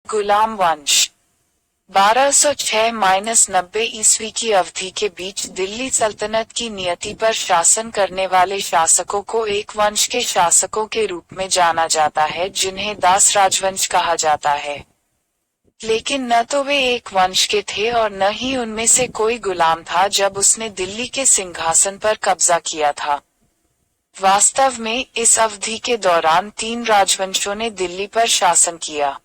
गुलाम वंश 1206-90 ईस्वी की अवधि के बीच दिल्ली सल्तनत की नियति पर शासन करने वाले शासकों को एक वंश के शासकों के रूप में जाना जाता है, जिन्हें दास राजवंश कहा जाता है। लेकिन न तो वे एक वंश के थे और न ही उनमें से कोई गुलाम था जब उसने दिल्ली के सिंहासन पर कब्जा किया था। वास्तव में इस अवधि के दौरान 3 राजवंशों ने दिल्ली पर शासन किया।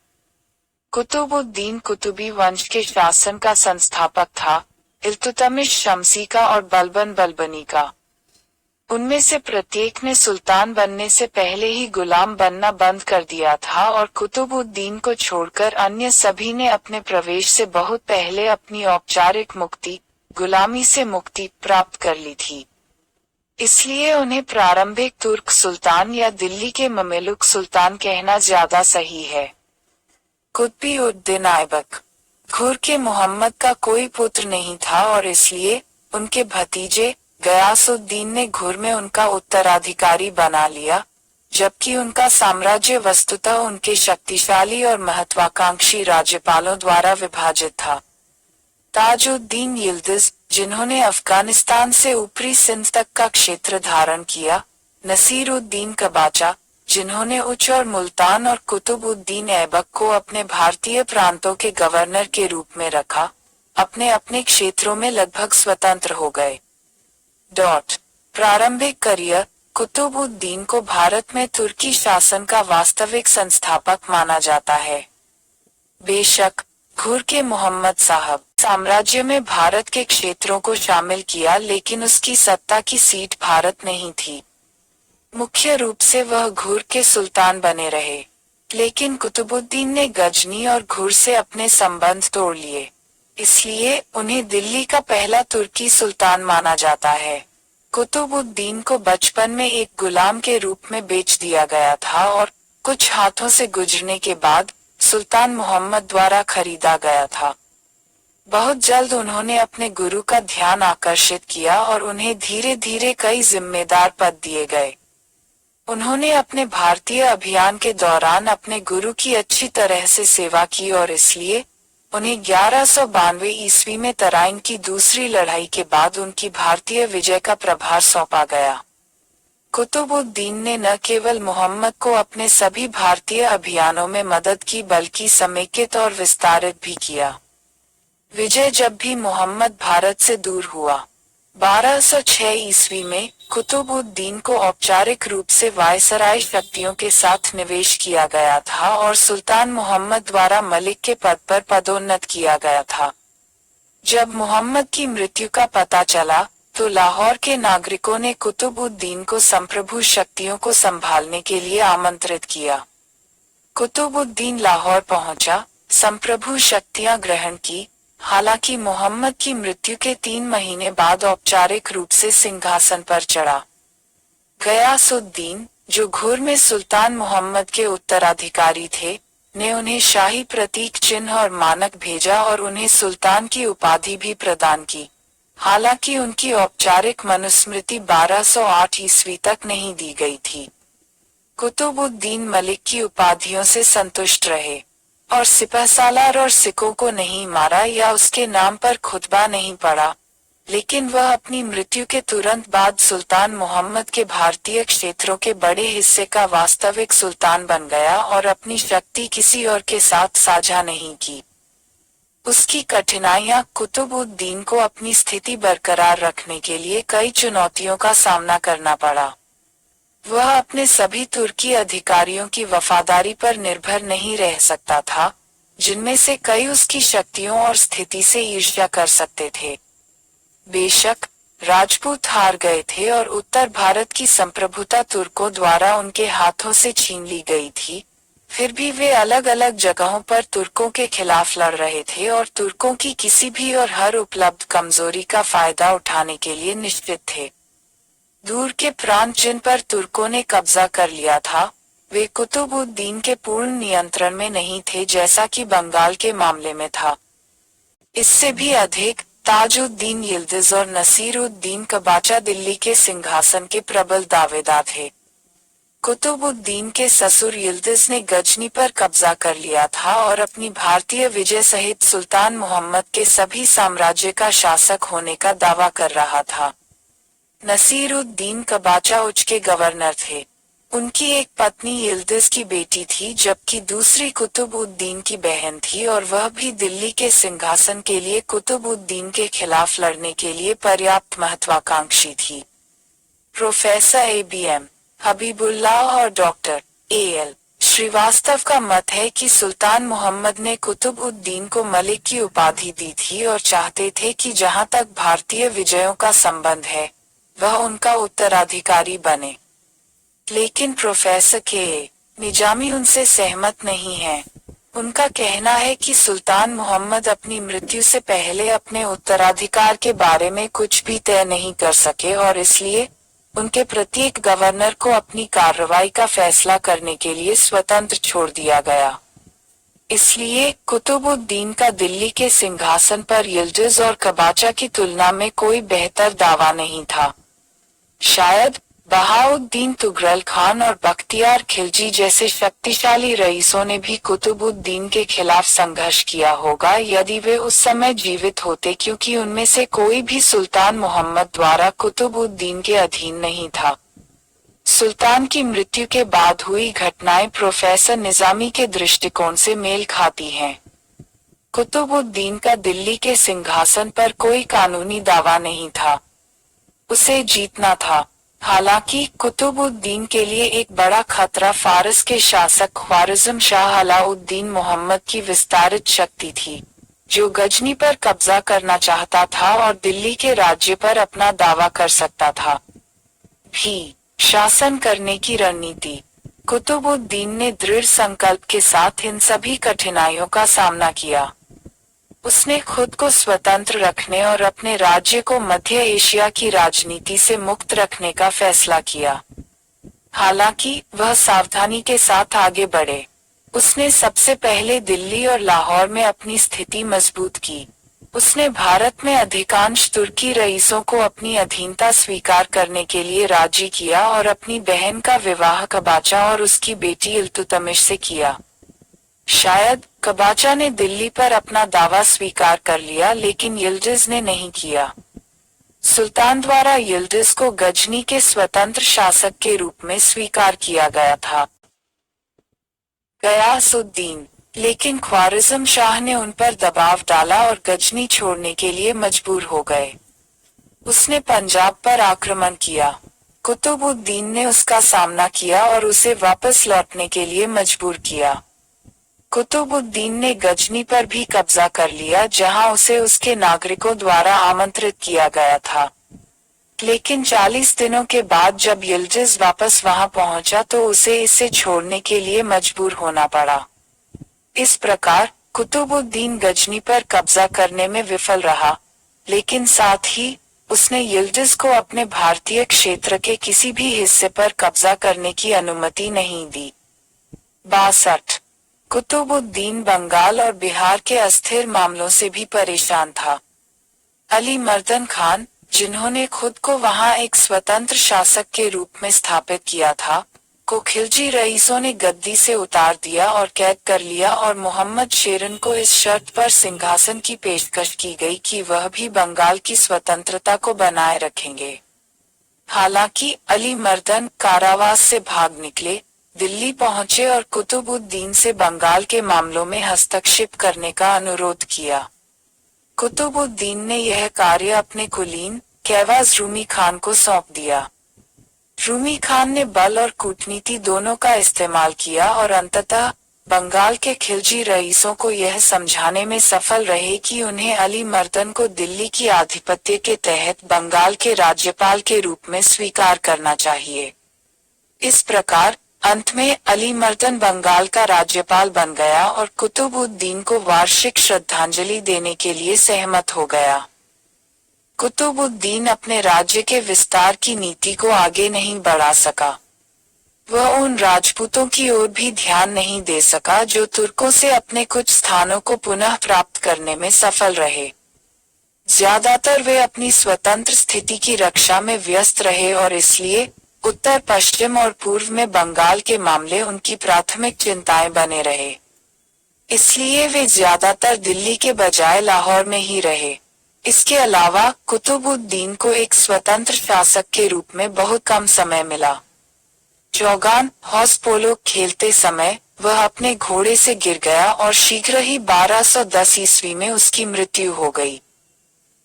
कुतुबुद्दीन कुतुबी वंश के शासन का संस्थापक था, इल्तुतमिश शमसी का और बलबन बलबनी का। उनमें से प्रत्येक ने सुल्तान बनने से पहले ही गुलाम बनना बंद कर दिया था और कुतुबुद्दीन को छोड़कर अन्य सभी ने अपने प्रवेश से बहुत पहले अपनी औपचारिक मुक्ति, गुलामी से मुक्ति प्राप्त कर ली थी। इसलिए उन्हें प्रारंभिक तुर्क सुल्तान या दिल्ली के ममेलुक सुल्तान कहना ज्यादा सही है। कुतुब-उद-दीन ऐबक घुर के मोहम्मद का कोई पुत्र नहीं था और इसलिए उनके भतीजे गयासुद्दीन ने घुर में उनका उत्तराधिकारी बना लिया, जबकि उनका साम्राज्य वस्तुतः उनके शक्तिशाली और महत्वाकांक्षी राज्यपालों द्वारा विभाजित था। ताजुद्दीन यिल्दिज, जिन्होंने अफगानिस्तान से ऊपरी सिंध तक का क्षेत्र धारण किया, नसीरुद्दीन कबाचा, जिन्होंने उच्च और मुल्तान और कुतुबुद्दीन ऐबक को अपने भारतीय प्रांतों के गवर्नर के रूप में रखा, अपने अपने क्षेत्रों में लगभग स्वतंत्र हो गए। प्रारंभिक करियर कुतुबुद्दीन को भारत में तुर्की शासन का वास्तविक संस्थापक माना जाता है। बेशक घुर के मोहम्मद साहब साम्राज्य में भारत के क्षेत्रों को शामिल किया, लेकिन उसकी सत्ता की सीट भारत नहीं थी। मुख्य रूप से वह घुर के सुल्तान बने रहे, लेकिन कुतुबुद्दीन ने गजनी और घुर से अपने संबंध तोड़ लिए, इसलिए उन्हें दिल्ली का पहला तुर्की सुल्तान माना जाता है। कुतुबुद्दीन को बचपन में एक गुलाम के रूप में बेच दिया गया था और कुछ हाथों से गुजरने के बाद सुल्तान मोहम्मद द्वारा खरीदा गया था। बहुत जल्द उन्होंने अपने गुरु का ध्यान आकर्षित किया और उन्हें धीरे धीरे कई जिम्मेदार पद दिए गए। उन्होंने अपने भारतीय अभियान के दौरान अपने गुरु की अच्छी तरह से सेवा की और इसलिए उन्हें 1192 ईस्वी में तराइन की दूसरी लड़ाई के बाद उनकी भारतीय विजय का प्रभार सौंपा गया। कुतुबुद्दीन ने न केवल मोहम्मद को अपने सभी भारतीय अभियानों में मदद की बल्कि समेकित और विस्तारित भी किया। विजय जब भी मोहम्मद भारत से दूर हुआ, 1206 ईस्वी में कुतुबुद्दीन को औपचारिक रूप से वायसराय शक्तियों के साथ निवेश किया गया था और सुल्तान मोहम्मद द्वारा मलिक के पद पर पदोन्नत किया गया था। जब मोहम्मद की मृत्यु का पता चला तो लाहौर के नागरिकों ने कुतुबुद्दीन को संप्रभु शक्तियों को संभालने के लिए आमंत्रित किया। कुतुबुद्दीन लाहौर पहुंचा, संप्रभु शक्तियां ग्रहण की। हालांकि मोहम्मद की मृत्यु के 3 महीने बाद औपचारिक रूप से सिंहासन पर चढ़ा। गयासुद्दीन, जो घुर में सुल्तान मोहम्मद के उत्तराधिकारी थे, ने उन्हें शाही प्रतीक चिन्ह और मानक भेजा और उन्हें सुल्तान की उपाधि भी प्रदान की। हालांकि उनकी औपचारिक मनुस्मृति 1208 ईस्वी तक नहीं दी गई थी। कुतुबुद्दीन मलिक की उपाधियों से संतुष्ट रहे और सिपहसालार और सिखों को नहीं मारा या उसके नाम पर खुतबा नहीं पढ़ा, लेकिन वह अपनी मृत्यु के तुरंत बाद सुल्तान मोहम्मद के भारतीय क्षेत्रों के बड़े हिस्से का वास्तविक सुल्तान बन गया और अपनी शक्ति किसी और के साथ साझा नहीं की। उसकी कठिनाइयां कुतुबुद्दीन को अपनी स्थिति बरकरार रखने के लिए कई चुनौतियों का सामना करना पड़ा। वह अपने सभी तुर्की अधिकारियों की वफादारी पर निर्भर नहीं रह सकता था, जिनमें से कई उसकी शक्तियों और स्थिति से ईर्ष्या कर सकते थे। बेशक राजपूत हार गए थे और उत्तर भारत की संप्रभुता तुर्कों द्वारा उनके हाथों से छीन ली गई थी, फिर भी वे अलग अलग जगहों पर तुर्कों के खिलाफ लड़ रहे थे और तुर्कों की किसी भी और हर उपलब्ध कमजोरी का फायदा उठाने के लिए निश्चित थे। दूर के प्रांत जिन पर तुर्कों ने कब्जा कर लिया था, वे कुतुबुद्दीन के पूर्ण नियंत्रण में नहीं थे, जैसा कि बंगाल के मामले में था। इससे भी अधिक ताजुद्दीन यिल्दिज और नसीरुद्दीन कबाचा दिल्ली के सिंहासन के प्रबल दावेदार थे। कुतुबुद्दीन के ससुर यिल्दिज ने गजनी पर कब्जा कर लिया था और अपनी भारतीय विजय सहित सुल्तान मोहम्मद के सभी साम्राज्य का शासक होने का दावा कर रहा था। नसीरुद्दीन कबाचा उच के गवर्नर थे। उनकी एक पत्नी यिल्दिज की बेटी थी जबकि दूसरी कुतुबुद्दीन की बहन थी और वह भी दिल्ली के सिंहासन के लिए कुतुबुद्दीन के खिलाफ लड़ने के लिए पर्याप्त महत्वाकांक्षी थी। प्रोफेसर ABM हबीबुल्लाह और डॉक्टर AL श्रीवास्तव का मत है कि सुल्तान मोहम्मद ने कुतुबुद्दीन को मलिक की उपाधि दी थी और चाहते थे कि जहां तक भारतीय विजयों का संबंध है वह उनका उत्तराधिकारी बने। लेकिन प्रोफेसर KA निजामी उनसे सहमत नहीं है। उनका कहना है कि सुल्तान मोहम्मद अपनी मृत्यु से पहले अपने उत्तराधिकार के बारे में कुछ भी तय नहीं कर सके और इसलिए उनके प्रत्येक गवर्नर को अपनी कार्रवाई का फैसला करने के लिए स्वतंत्र छोड़ दिया गया। इसलिए कुतुबुद्दीन का दिल्ली के सिंहासन पर यिल्दिज और कबाचा की तुलना में कोई बेहतर दावा नहीं था। शायद बहाउद्दीन तुगरल खान और बख्तियार खिलजी जैसे शक्तिशाली रईसों ने भी कुतुबुद्दीन के खिलाफ संघर्ष किया होगा यदि वे उस समय जीवित होते, क्योंकि उनमें से कोई भी सुल्तान मोहम्मद द्वारा कुतुबुद्दीन के अधीन नहीं था। सुल्तान की मृत्यु के बाद हुई घटनाएं प्रोफेसर निजामी के दृष्टिकोण से मेल खाती हैं। कुतुबुद्दीन का दिल्ली के सिंहासन पर कोई कानूनी दावा नहीं था, उसे जीतना था। हालांकि कुतुबुद्दीन के लिए एक बड़ा खतरा फारस के शासक ख्वारिज़्म शाह अलाउद्दीन मोहम्मद की विस्तारित शक्ति थी, जो गजनी पर कब्जा करना चाहता था और दिल्ली के राज्य पर अपना दावा कर सकता था। भी शासन करने की रणनीति। कुतुबुद्दीन ने दृढ़ संकल्प के साथ इन सभी कठिनाइयों का सामना किया। उसने खुद को स्वतंत्र रखने और अपने राज्य को मध्य एशिया की राजनीति से मुक्त रखने का फैसला किया। हालांकि वह सावधानी के साथ आगे बढ़े। उसने सबसे पहले दिल्ली और लाहौर में अपनी स्थिति मजबूत की। उसने भारत में अधिकांश तुर्की रईसों को अपनी अधीनता स्वीकार करने के लिए राजी किया और अपनी बहन का विवाह कबाचा और उसकी बेटी इल्तुतमिश से किया। शायद कबाचा ने दिल्ली पर अपना दावा स्वीकार कर लिया, लेकिन यिल्दिज ने नहीं किया। सुल्तान द्वारा यिल्दिज को गजनी के स्वतंत्र शासक के रूप में स्वीकार किया गया था। गयासुद्दीन, लेकिन ख्वारिज़्म शाह ने उन पर दबाव डाला और गजनी छोड़ने के लिए मजबूर हो गए। उसने पंजाब पर आक्रमण किया। कुतुबुद्दीन ने उसका सामना किया और उसे वापस लौटने के लिए मजबूर किया। कुतुबुद्दीन ने गजनी पर भी कब्जा कर लिया, जहां उसे उसके नागरिकों द्वारा आमंत्रित किया गया था। लेकिन 40 दिनों के बाद जब यिल्दिज वापस वहां पहुंचा तो उसे इसे छोड़ने के लिए मजबूर होना पड़ा। इस प्रकार कुतुबुद्दीन गजनी पर कब्जा करने में विफल रहा, लेकिन साथ ही उसने यिल्दिज को अपने भारतीय क्षेत्र के किसी भी हिस्से पर कब्जा करने की अनुमति नहीं दी। 62 कुतुबुद्दीन बंगाल और बिहार के अस्थिर मामलों से भी परेशान था। अली मर्दन खान, जिन्होंने खुद को वहां एक स्वतंत्र शासक के रूप में स्थापित किया था, को खिलजी रईसों ने गद्दी से उतार दिया और कैद कर लिया और मोहम्मद शेरन को इस शर्त पर सिंहासन की पेशकश की गई कि वह भी बंगाल की स्वतंत्रता को बनाए रखेंगे। हालांकि अली मर्दन कारावास से भाग निकले, दिल्ली पहुंचे और कुतुबुद्दीन से बंगाल के मामलों में हस्तक्षेप करने का अनुरोध किया। कुतुबुद्दीन ने यह कार्य अपने कुलीन कैवाज रूमी खान को सौंप दिया। रूमी खान ने बल और कूटनीति दोनों का इस्तेमाल किया और अंततः बंगाल के खिलजी रईसों को यह समझाने में सफल रहे कि उन्हें अली मर्दन को दिल्ली की आधिपत्य के तहत बंगाल के राज्यपाल के रूप में स्वीकार करना चाहिए। इस प्रकार अंत में अली मर्दन बंगाल का राज्यपाल बन गया और कुतुबुद्दीन को वार्षिक श्रद्धांजलि देने के लिए सहमत हो गया। कुतुबुद्दीन अपने राज्य के विस्तार की नीति को आगे नहीं बढ़ा सका। वह उन राजपूतों की ओर भी ध्यान नहीं दे सका जो तुर्कों से अपने कुछ स्थानों को पुनः प्राप्त करने में सफल रहे। ज्यादातर वे अपनी स्वतंत्र स्थिति की रक्षा में व्यस्त रहे और इसलिए उत्तर पश्चिम और पूर्व में बंगाल के मामले उनकी प्राथमिक चिंताएं बने रहे। इसलिए वे ज्यादातर दिल्ली के बजाय लाहौर में ही रहे। इसके अलावा कुतुबुद्दीन को एक स्वतंत्र शासक के रूप में बहुत कम समय मिला। चौगान हॉर्स पोलो खेलते समय वह अपने घोड़े से गिर गया और शीघ्र ही 1210 ईस्वी में उसकी मृत्यु हो गई।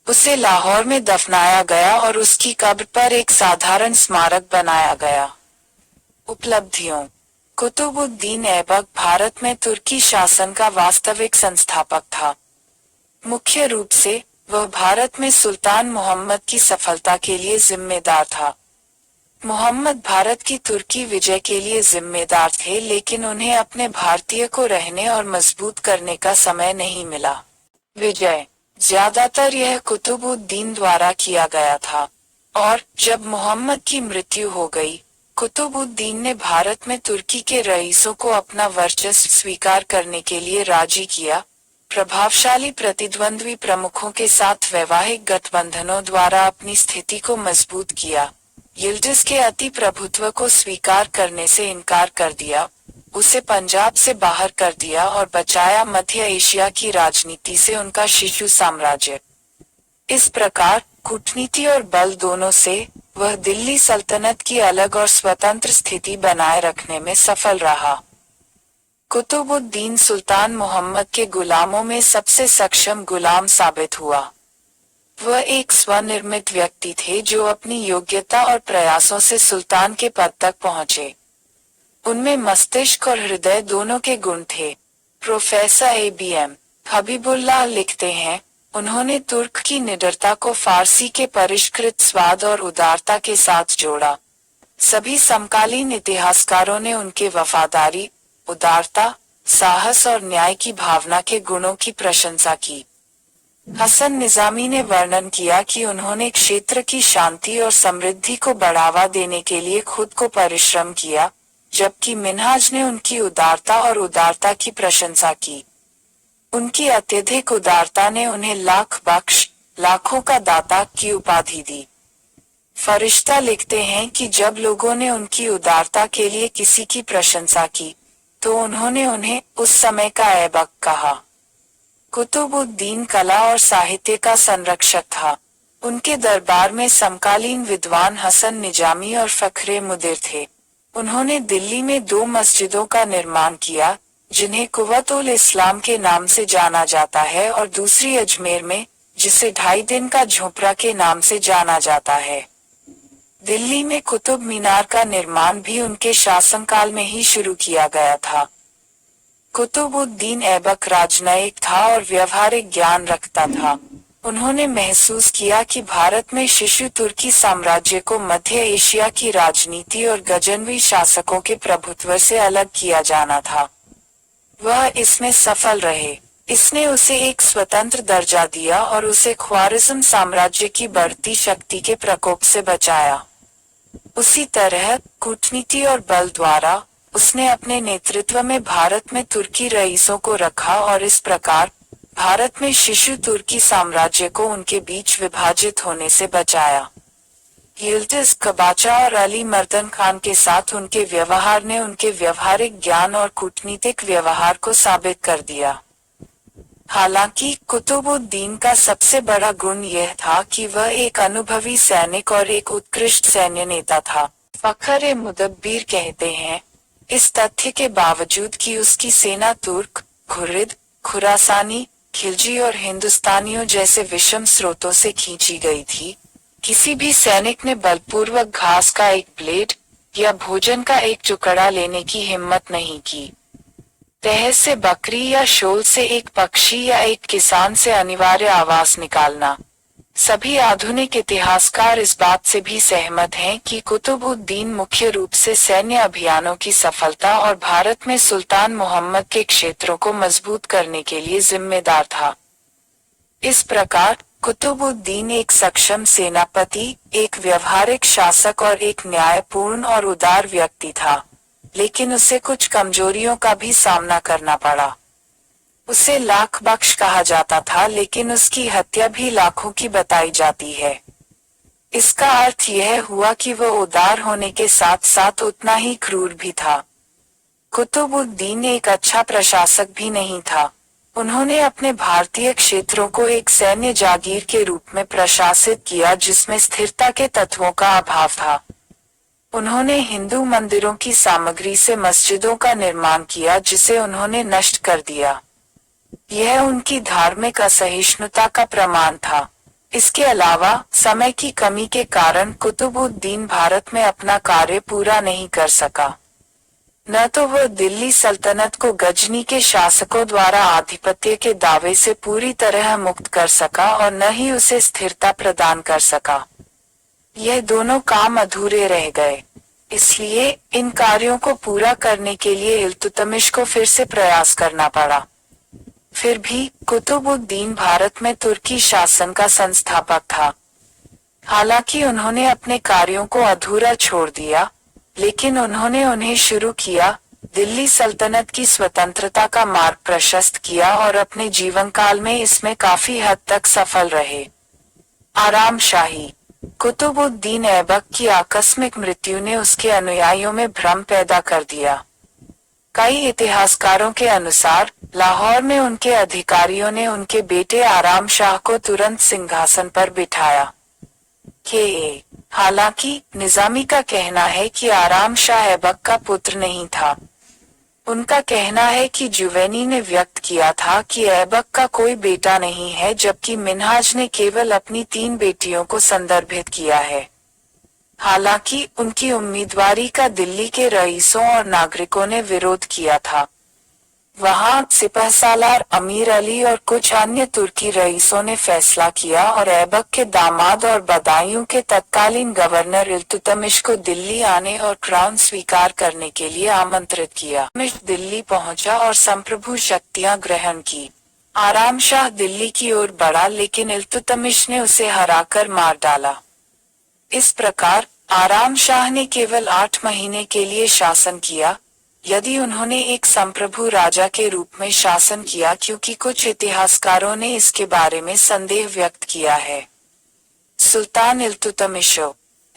उसे लाहौर में दफनाया गया और उसकी कब्र पर एक साधारण स्मारक बनाया गया। उपलब्धियों: कुतुबुद्दीन ऐबक भारत में तुर्की शासन का वास्तविक संस्थापक था। मुख्य रूप से वह भारत में सुल्तान मोहम्मद की सफलता के लिए जिम्मेदार था। मोहम्मद भारत की तुर्की विजय के लिए जिम्मेदार थे, लेकिन उन्हें अपने भारतीय को रहने और मजबूत करने का समय नहीं मिला। विजय ज्यादातर यह कुतुबुद्दीन द्वारा किया गया था, और जब मोहम्मद की मृत्यु हो गई, कुतुबुद्दीन ने भारत में तुर्की के रईसों को अपना वर्चस्व स्वीकार करने के लिए राजी किया। प्रभावशाली प्रतिद्वंद्वी प्रमुखों के साथ वैवाहिक गठबंधनों द्वारा अपनी स्थिति को मजबूत किया। यिल्डिज के अति प्रभुत्व को स्वीकार करने से इनकार कर दिया, उसे पंजाब से बाहर कर दिया और बचाया मध्य एशिया की राजनीति से उनका शिशु साम्राज्य। इस प्रकार कूटनीति और बल दोनों से वह दिल्ली सल्तनत की अलग और स्वतंत्र स्थिति बनाए रखने में सफल रहा। कुतुबुद्दीन सुल्तान मोहम्मद के गुलामों में सबसे सक्षम गुलाम साबित हुआ। वह एक स्वनिर्मित व्यक्ति थे जो अपनी योग्यता और प्रयासों से सुल्तान के पद तक पहुंचे। उनमें मस्तिष्क और हृदय दोनों के गुण थे। प्रोफेसर ABM हबीबुल्लाह लिखते हैं, उन्होंने तुर्क की निडरता को फारसी के परिष्कृत स्वाद और उदारता के साथ जोड़ा। सभी समकालीन इतिहासकारों ने उनके वफादारी, उदारता, साहस और न्याय की भावना के गुणों की प्रशंसा की। हसन निजामी ने वर्णन किया कि उन्होंने क्षेत्र की शांति और समृद्धि को बढ़ावा देने के लिए खुद को परिश्रम किया, जबकि मिन्हाज ने उनकी उदारता और उदारता की प्रशंसा की। उनकी अत्यधिक उदारता ने उन्हें लाख बख्श, लाखों का दाता की उपाधि दी। फरिश्ता लिखते हैं कि जब लोगों ने उनकी उदारता के लिए किसी की प्रशंसा की, तो उन्होंने उन्हें उस समय का ऐबक कहा। कुतुबुद्दीन कला और साहित्य का संरक्षक था। उनके दरबार में समकालीन विद्वान हसन निजामी और फखरे मुदिर थे। उन्होंने दिल्ली में 2 मस्जिदों का निर्माण किया, जिन्हें कुव्वतुल इस्लाम के नाम से जाना जाता है, और दूसरी अजमेर में, जिसे 2.5 दिन का झोपड़ा के नाम से जाना जाता है। दिल्ली में कुतुब मीनार का निर्माण भी उनके शासनकाल में ही शुरू किया गया था। कुतुबुद्दीन ऐबक राजनयिक था और व्यवहारिक ज्ञान रखता था। उन्होंने महसूस किया कि भारत में शिशु तुर्की साम्राज्य को मध्य एशिया की राजनीति और गजनवी शासकों के प्रभुत्व से अलग किया जाना था। वह इसमें सफल रहे। इसने उसे एक स्वतंत्र दर्जा दिया और उसे ख्वारिज़्म साम्राज्य की बढ़ती शक्ति के प्रकोप से बचाया। उसी तरह कूटनीति और बल द्वारा उसने अपने नेतृत्व में भारत में तुर्की रईसों को रखा और इस प्रकार भारत में शिशु तुर्की साम्राज्य को उनके बीच विभाजित होने से बचाया। यिल्डिज कबाचा और अली मर्दन खान के साथ उनके व्यवहार ने उनके व्यवहारिक ज्ञान और कूटनीतिक व्यवहार को साबित कर दिया। हालांकि कुतुबुद्दीन का सबसे बड़ा गुण यह था कि वह एक अनुभवी सैनिक और एक उत्कृष्ट सैन्य नेता था। फखर मुदब्बिर कहते हैं, इस तथ्य के बावजूद कि उसकी सेना तुर्क, घुरिद, खुरासानी, खिलजी और हिंदुस्तानियों जैसे विषम स्रोतों से खींची गई थी, किसी भी सैनिक ने बलपूर्वक घास का एक ब्लेड या भोजन का एक टुकड़ा लेने की हिम्मत नहीं की। तह से बकरी या शोल से एक पक्षी या एक किसान से अनिवार्य आवाज निकालना। सभी आधुनिक इतिहासकार इस बात से भी सहमत हैं कि कुतुबुद्दीन मुख्य रूप से सैन्य अभियानों की सफलता और भारत में सुल्तान मोहम्मद के क्षेत्रों को मजबूत करने के लिए जिम्मेदार था। इस प्रकार कुतुबुद्दीन एक सक्षम सेनापति, एक व्यवहारिक शासक और एक न्यायपूर्ण और उदार व्यक्ति था, लेकिन उसे कुछ कमजोरियों का भी सामना करना पड़ा। उसे लाख बख्श कहा जाता था, लेकिन उसकी हत्या भी लाखों की बताई जाती है। इसका अर्थ यह हुआ कि वह उदार होने के साथ साथ उतना ही क्रूर भी था। कुतुबुद्दीन एक अच्छा प्रशासक भी नहीं था। उन्होंने अपने भारतीय क्षेत्रों को एक सैन्य जागीर के रूप में प्रशासित किया जिसमें स्थिरता के तत्वों का अभाव था। उन्होंने हिंदू मंदिरों की सामग्री से मस्जिदों का निर्माण किया जिसे उन्होंने नष्ट कर दिया। यह उनकी धार्मिक असहिष्णुता का प्रमाण था। इसके अलावा समय की कमी के कारण कुतुबुद्दीन भारत में अपना कार्य पूरा नहीं कर सका। न तो वह दिल्ली सल्तनत को गजनी के शासकों द्वारा आधिपत्य के दावे से पूरी तरह मुक्त कर सका और न ही उसे स्थिरता प्रदान कर सका। यह दोनों काम अधूरे रह गए। इसलिए इन कार्यों को पूरा करने के लिए इल्तुतमिश को फिर से प्रयास करना पड़ा। फिर भी कुतुबुद्दीन भारत में तुर्की शासन का संस्थापक था। हालांकि उन्होंने अपने कार्यों को अधूरा छोड़ दिया, लेकिन उन्होंने उन्हें शुरू किया, दिल्ली सल्तनत की स्वतंत्रता का मार्ग प्रशस्त किया और अपने जीवन काल में इसमें काफी हद तक सफल रहे। आराम शाही। कुतुबुद्दीन ऐबक की आकस्मिक मृत्यु ने उसके अनुयायियों में भ्रम पैदा कर दिया। कई इतिहासकारों के अनुसार लाहौर में उनके अधिकारियों ने उनके बेटे आराम शाह को तुरंत सिंहासन पर बिठाया। हालांकि निजामी का कहना है कि आराम शाह ऐबक का पुत्र नहीं था। उनका कहना है कि जुवैनी ने व्यक्त किया था कि ऐबक का कोई बेटा नहीं है, जबकि मिन्हाज ने केवल अपनी 3 बेटियों को संदर्भित किया है। हालांकि उनकी उम्मीदवारी का दिल्ली के रईसों और नागरिकों ने विरोध किया था। वहां सिपहसालार अमीर अली और कुछ अन्य तुर्की रईसों ने फैसला किया और ऐबक के दामाद और बदायूं के तत्कालीन गवर्नर इल्तुतमिश को दिल्ली आने और क्राउन स्वीकार करने के लिए आमंत्रित किया। दिल्ली पहुंचा और संप्रभु शक्तियां ग्रहण की। आराम शाह दिल्ली की ओर बढ़ा, लेकिन इल्तुतमिश ने उसे हराकर मार डाला। इस प्रकार आराम शाह ने केवल 8 महीने के लिए शासन किया, यदि उन्होंने एक संप्रभु राजा के रूप में शासन किया, क्योंकि कुछ इतिहासकारों ने इसके बारे में संदेह व्यक्त किया है। सुल्तान इल्तुतमिश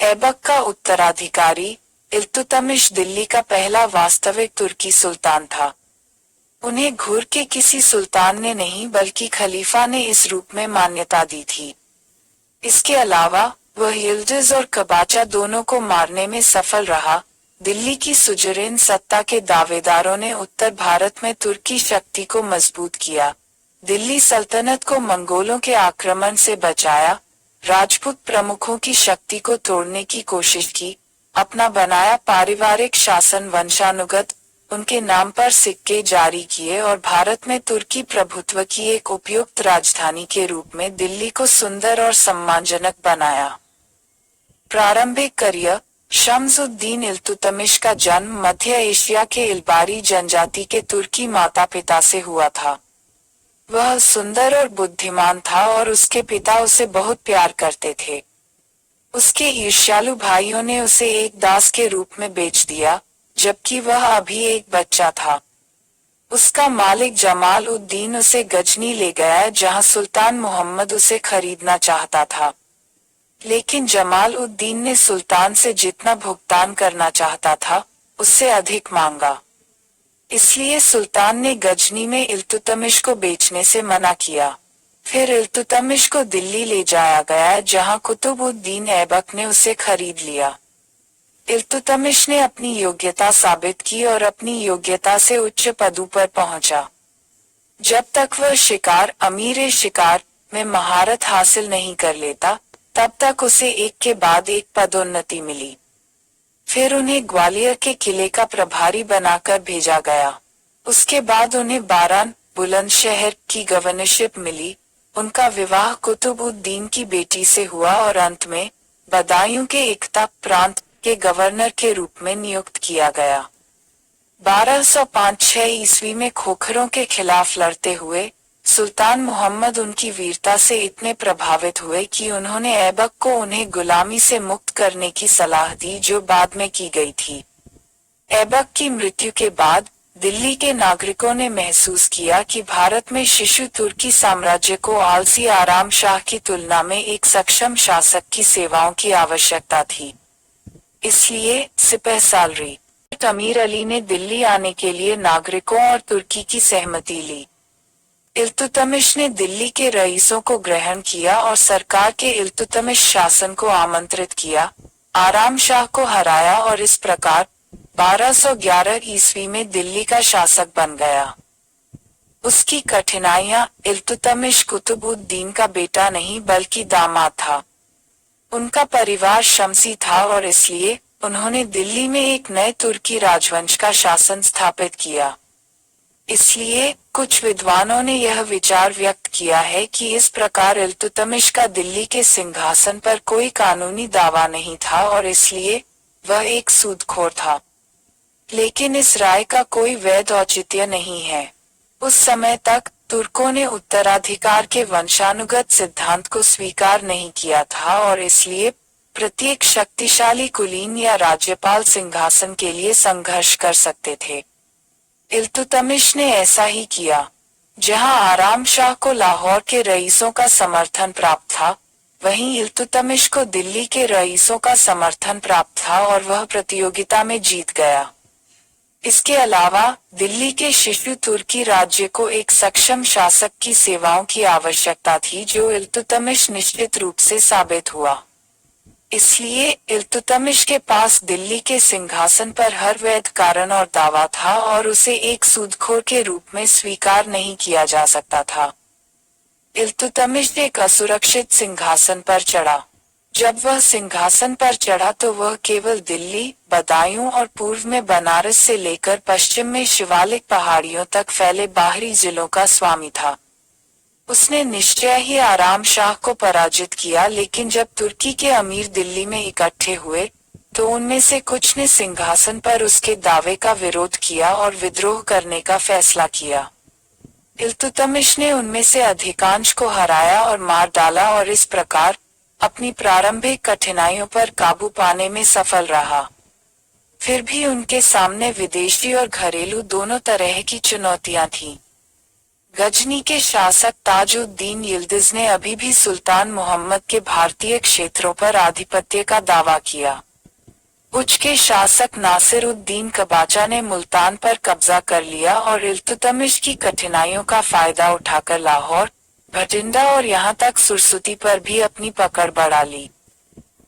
ऐबक का उत्तराधिकारी। इल्तुतमिश दिल्ली का पहला वास्तविक तुर्की सुल्तान था। उन्हें घुर के किसी सुल्तान ने नहीं, बल्कि खलीफा ने इस रूप में मान्यता दी थी। इसके अलावा वह यिल्डिज और कबाचा दोनों को मारने में सफल रहा। दिल्ली की सुजरेन सत्ता के दावेदारों ने उत्तर भारत में तुर्की शक्ति को मजबूत किया, दिल्ली सल्तनत को मंगोलों के आक्रमण से बचाया, राजपूत प्रमुखों की शक्ति को तोड़ने की कोशिश की, अपना बनाया पारिवारिक शासन वंशानुगत उनके नाम पर सिक्के जारी किए और भारत में तुर्की प्रभुत्व की एक उपयुक्त राजधानी के रूप में दिल्ली को सुंदर और सम्मानजनक बनाया। प्रारंभिक करियर। शम्सुद्दीन इल्तुतमिश का जन्म मध्य एशिया के इल्बारी जनजाति के तुर्की माता पिता से हुआ था। वह सुंदर और बुद्धिमान था और उसके पिता उसे बहुत प्यार करते थे। उसके ईर्ष्यालु भाइयों ने उसे एक दास के रूप में बेच दिया, जबकि वह अभी एक बच्चा था। उसका मालिक जमाल उद्दीन उसे गजनी ले गया, जहां सुल्तान मोहम्मद उसे खरीदना चाहता था, लेकिन जमाल उद्दीन ने सुल्तान से जितना भुगतान करना चाहता था उससे अधिक मांगा। इसलिए सुल्तान ने गजनी में इल्तुतमिश को बेचने से मना किया। फिर इल्तुतमिश को दिल्ली ले जाया गया, जहां कुतुबुद्दीन ऐबक ने उसे खरीद लिया। इल्तुतमिश ने अपनी योग्यता साबित की और अपनी योग्यता से उच्च पदों पर पहुंचा। जब तक वह शिकार अमीर शिकार में महारत हासिल नहीं कर लेता, तब तक उसे एक के बाद एक पदोन्नति मिली। फिर उन्हें ग्वालियर के किले का प्रभारी बनाकर भेजा गया। उसके बाद उन्हें बारान बुलंदशहर की गवर्नरशिप मिली। उनका विवाह कुतुबुद्दीन की बेटी से हुआ और अंत में बदायूं के इक्ता प्रांत के गवर्नर के रूप में नियुक्त किया गया। 1205-6 ईस्वी में खोखरों के खिलाफ लड़ते हुए सुल्तान मोहम्मद उनकी वीरता से इतने प्रभावित हुए कि उन्होंने ऐबक को उन्हें गुलामी से मुक्त करने की सलाह दी, जो बाद में की गई थी। ऐबक की मृत्यु के बाद दिल्ली के नागरिकों ने महसूस किया कि भारत में शिशु तुर्की साम्राज्य को आलसी आराम शाह की तुलना में एक सक्षम शासक की सेवाओं की आवश्यकता थी। इसलिए सिपहसालार अमीर अली ने दिल्ली आने के लिए नागरिकों और तुर्की की सहमति ली। इल्तुतमिश ने दिल्ली के रईसों को ग्रहण किया और सरकार के इल्तुतमिश शासन को आमंत्रित किया, आराम शाह को हराया और इस प्रकार 1211 ईस्वी में दिल्ली का शासक बन गया। उसकी कठिनाइयां, इल्तुतमिश कुतुबुद्दीन का बेटा नहीं बल्कि दामाद था। उनका परिवार शमसी था और इसलिए उन्होंने दिल्ली में एक नए तुर्की राजवंश का शासन स्थापित किया। इसलिए कुछ विद्वानों ने यह विचार व्यक्त किया है कि इस प्रकार इल्तुतमिश का दिल्ली के सिंहासन पर कोई कानूनी दावा नहीं था और इसलिए वह एक सूदखोर था। लेकिन इस राय का कोई वैध औचित्य नहीं है। उस समय तक तुर्कों ने उत्तराधिकार के वंशानुगत सिद्धांत को स्वीकार नहीं किया था और इसलिए प्रत्येक शक्तिशाली कुलीन या राज्यपाल सिंहासन के लिए संघर्ष कर सकते थे। इल्तुतमिश ने ऐसा ही किया। जहां आराम शाह को लाहौर के रईसों का समर्थन प्राप्त था, वहीं इल्तुतमिश को दिल्ली के रईसों का समर्थन प्राप्त था और वह प्रतियोगिता में जीत गया। इसके अलावा दिल्ली के शिशु तुर्की राज्य को एक सक्षम शासक की सेवाओं की आवश्यकता थी, जो इल्तुतमिश निश्चित रूप से साबित हुआ। इसलिए इल्तुतमिश के पास दिल्ली के सिंहासन पर हर वैध कारण और दावा था और उसे एक सूदखोर के रूप में स्वीकार नहीं किया जा सकता था। इल्तुतमिश एक असुरक्षित सिंहासन पर चढ़ा। जब वह सिंहासन पर चढ़ा तो वह केवल दिल्ली, बदायूं और पूर्व में बनारस से लेकर पश्चिम में शिवालिक पहाड़ियों तक फैले बाहरी जिलों का स्वामी था। उसने निश्चय ही आराम शाह को पराजित किया, लेकिन जब तुर्की के अमीर दिल्ली में इकट्ठे हुए तो उनमें से कुछ ने सिंहासन पर उसके दावे का विरोध किया और विद्रोह करने का फैसला किया। इल्तुतमिश ने उनमें से अधिकांश को हराया और मार डाला और इस प्रकार अपनी प्रारंभिक कठिनाइयों पर काबू पाने में सफल रहा। फिर भी उनके सामने विदेशी और घरेलू दोनों तरह की चुनौतियां थीं। गजनी के शासक ताजुद्दीन यिल्दिज ने अभी भी सुल्तान मोहम्मद के भारतीय क्षेत्रों पर आधिपत्य का दावा किया। उच के शासक नासिरुद्दीन कबाचा ने मुल्तान पर कब्जा कर लिया और इल्तुतमिश की कठिनाइयों का फायदा उठाकर लाहौर, भटिंडा और यहाँ तक सुरसुती पर भी अपनी पकड़ बढ़ा ली।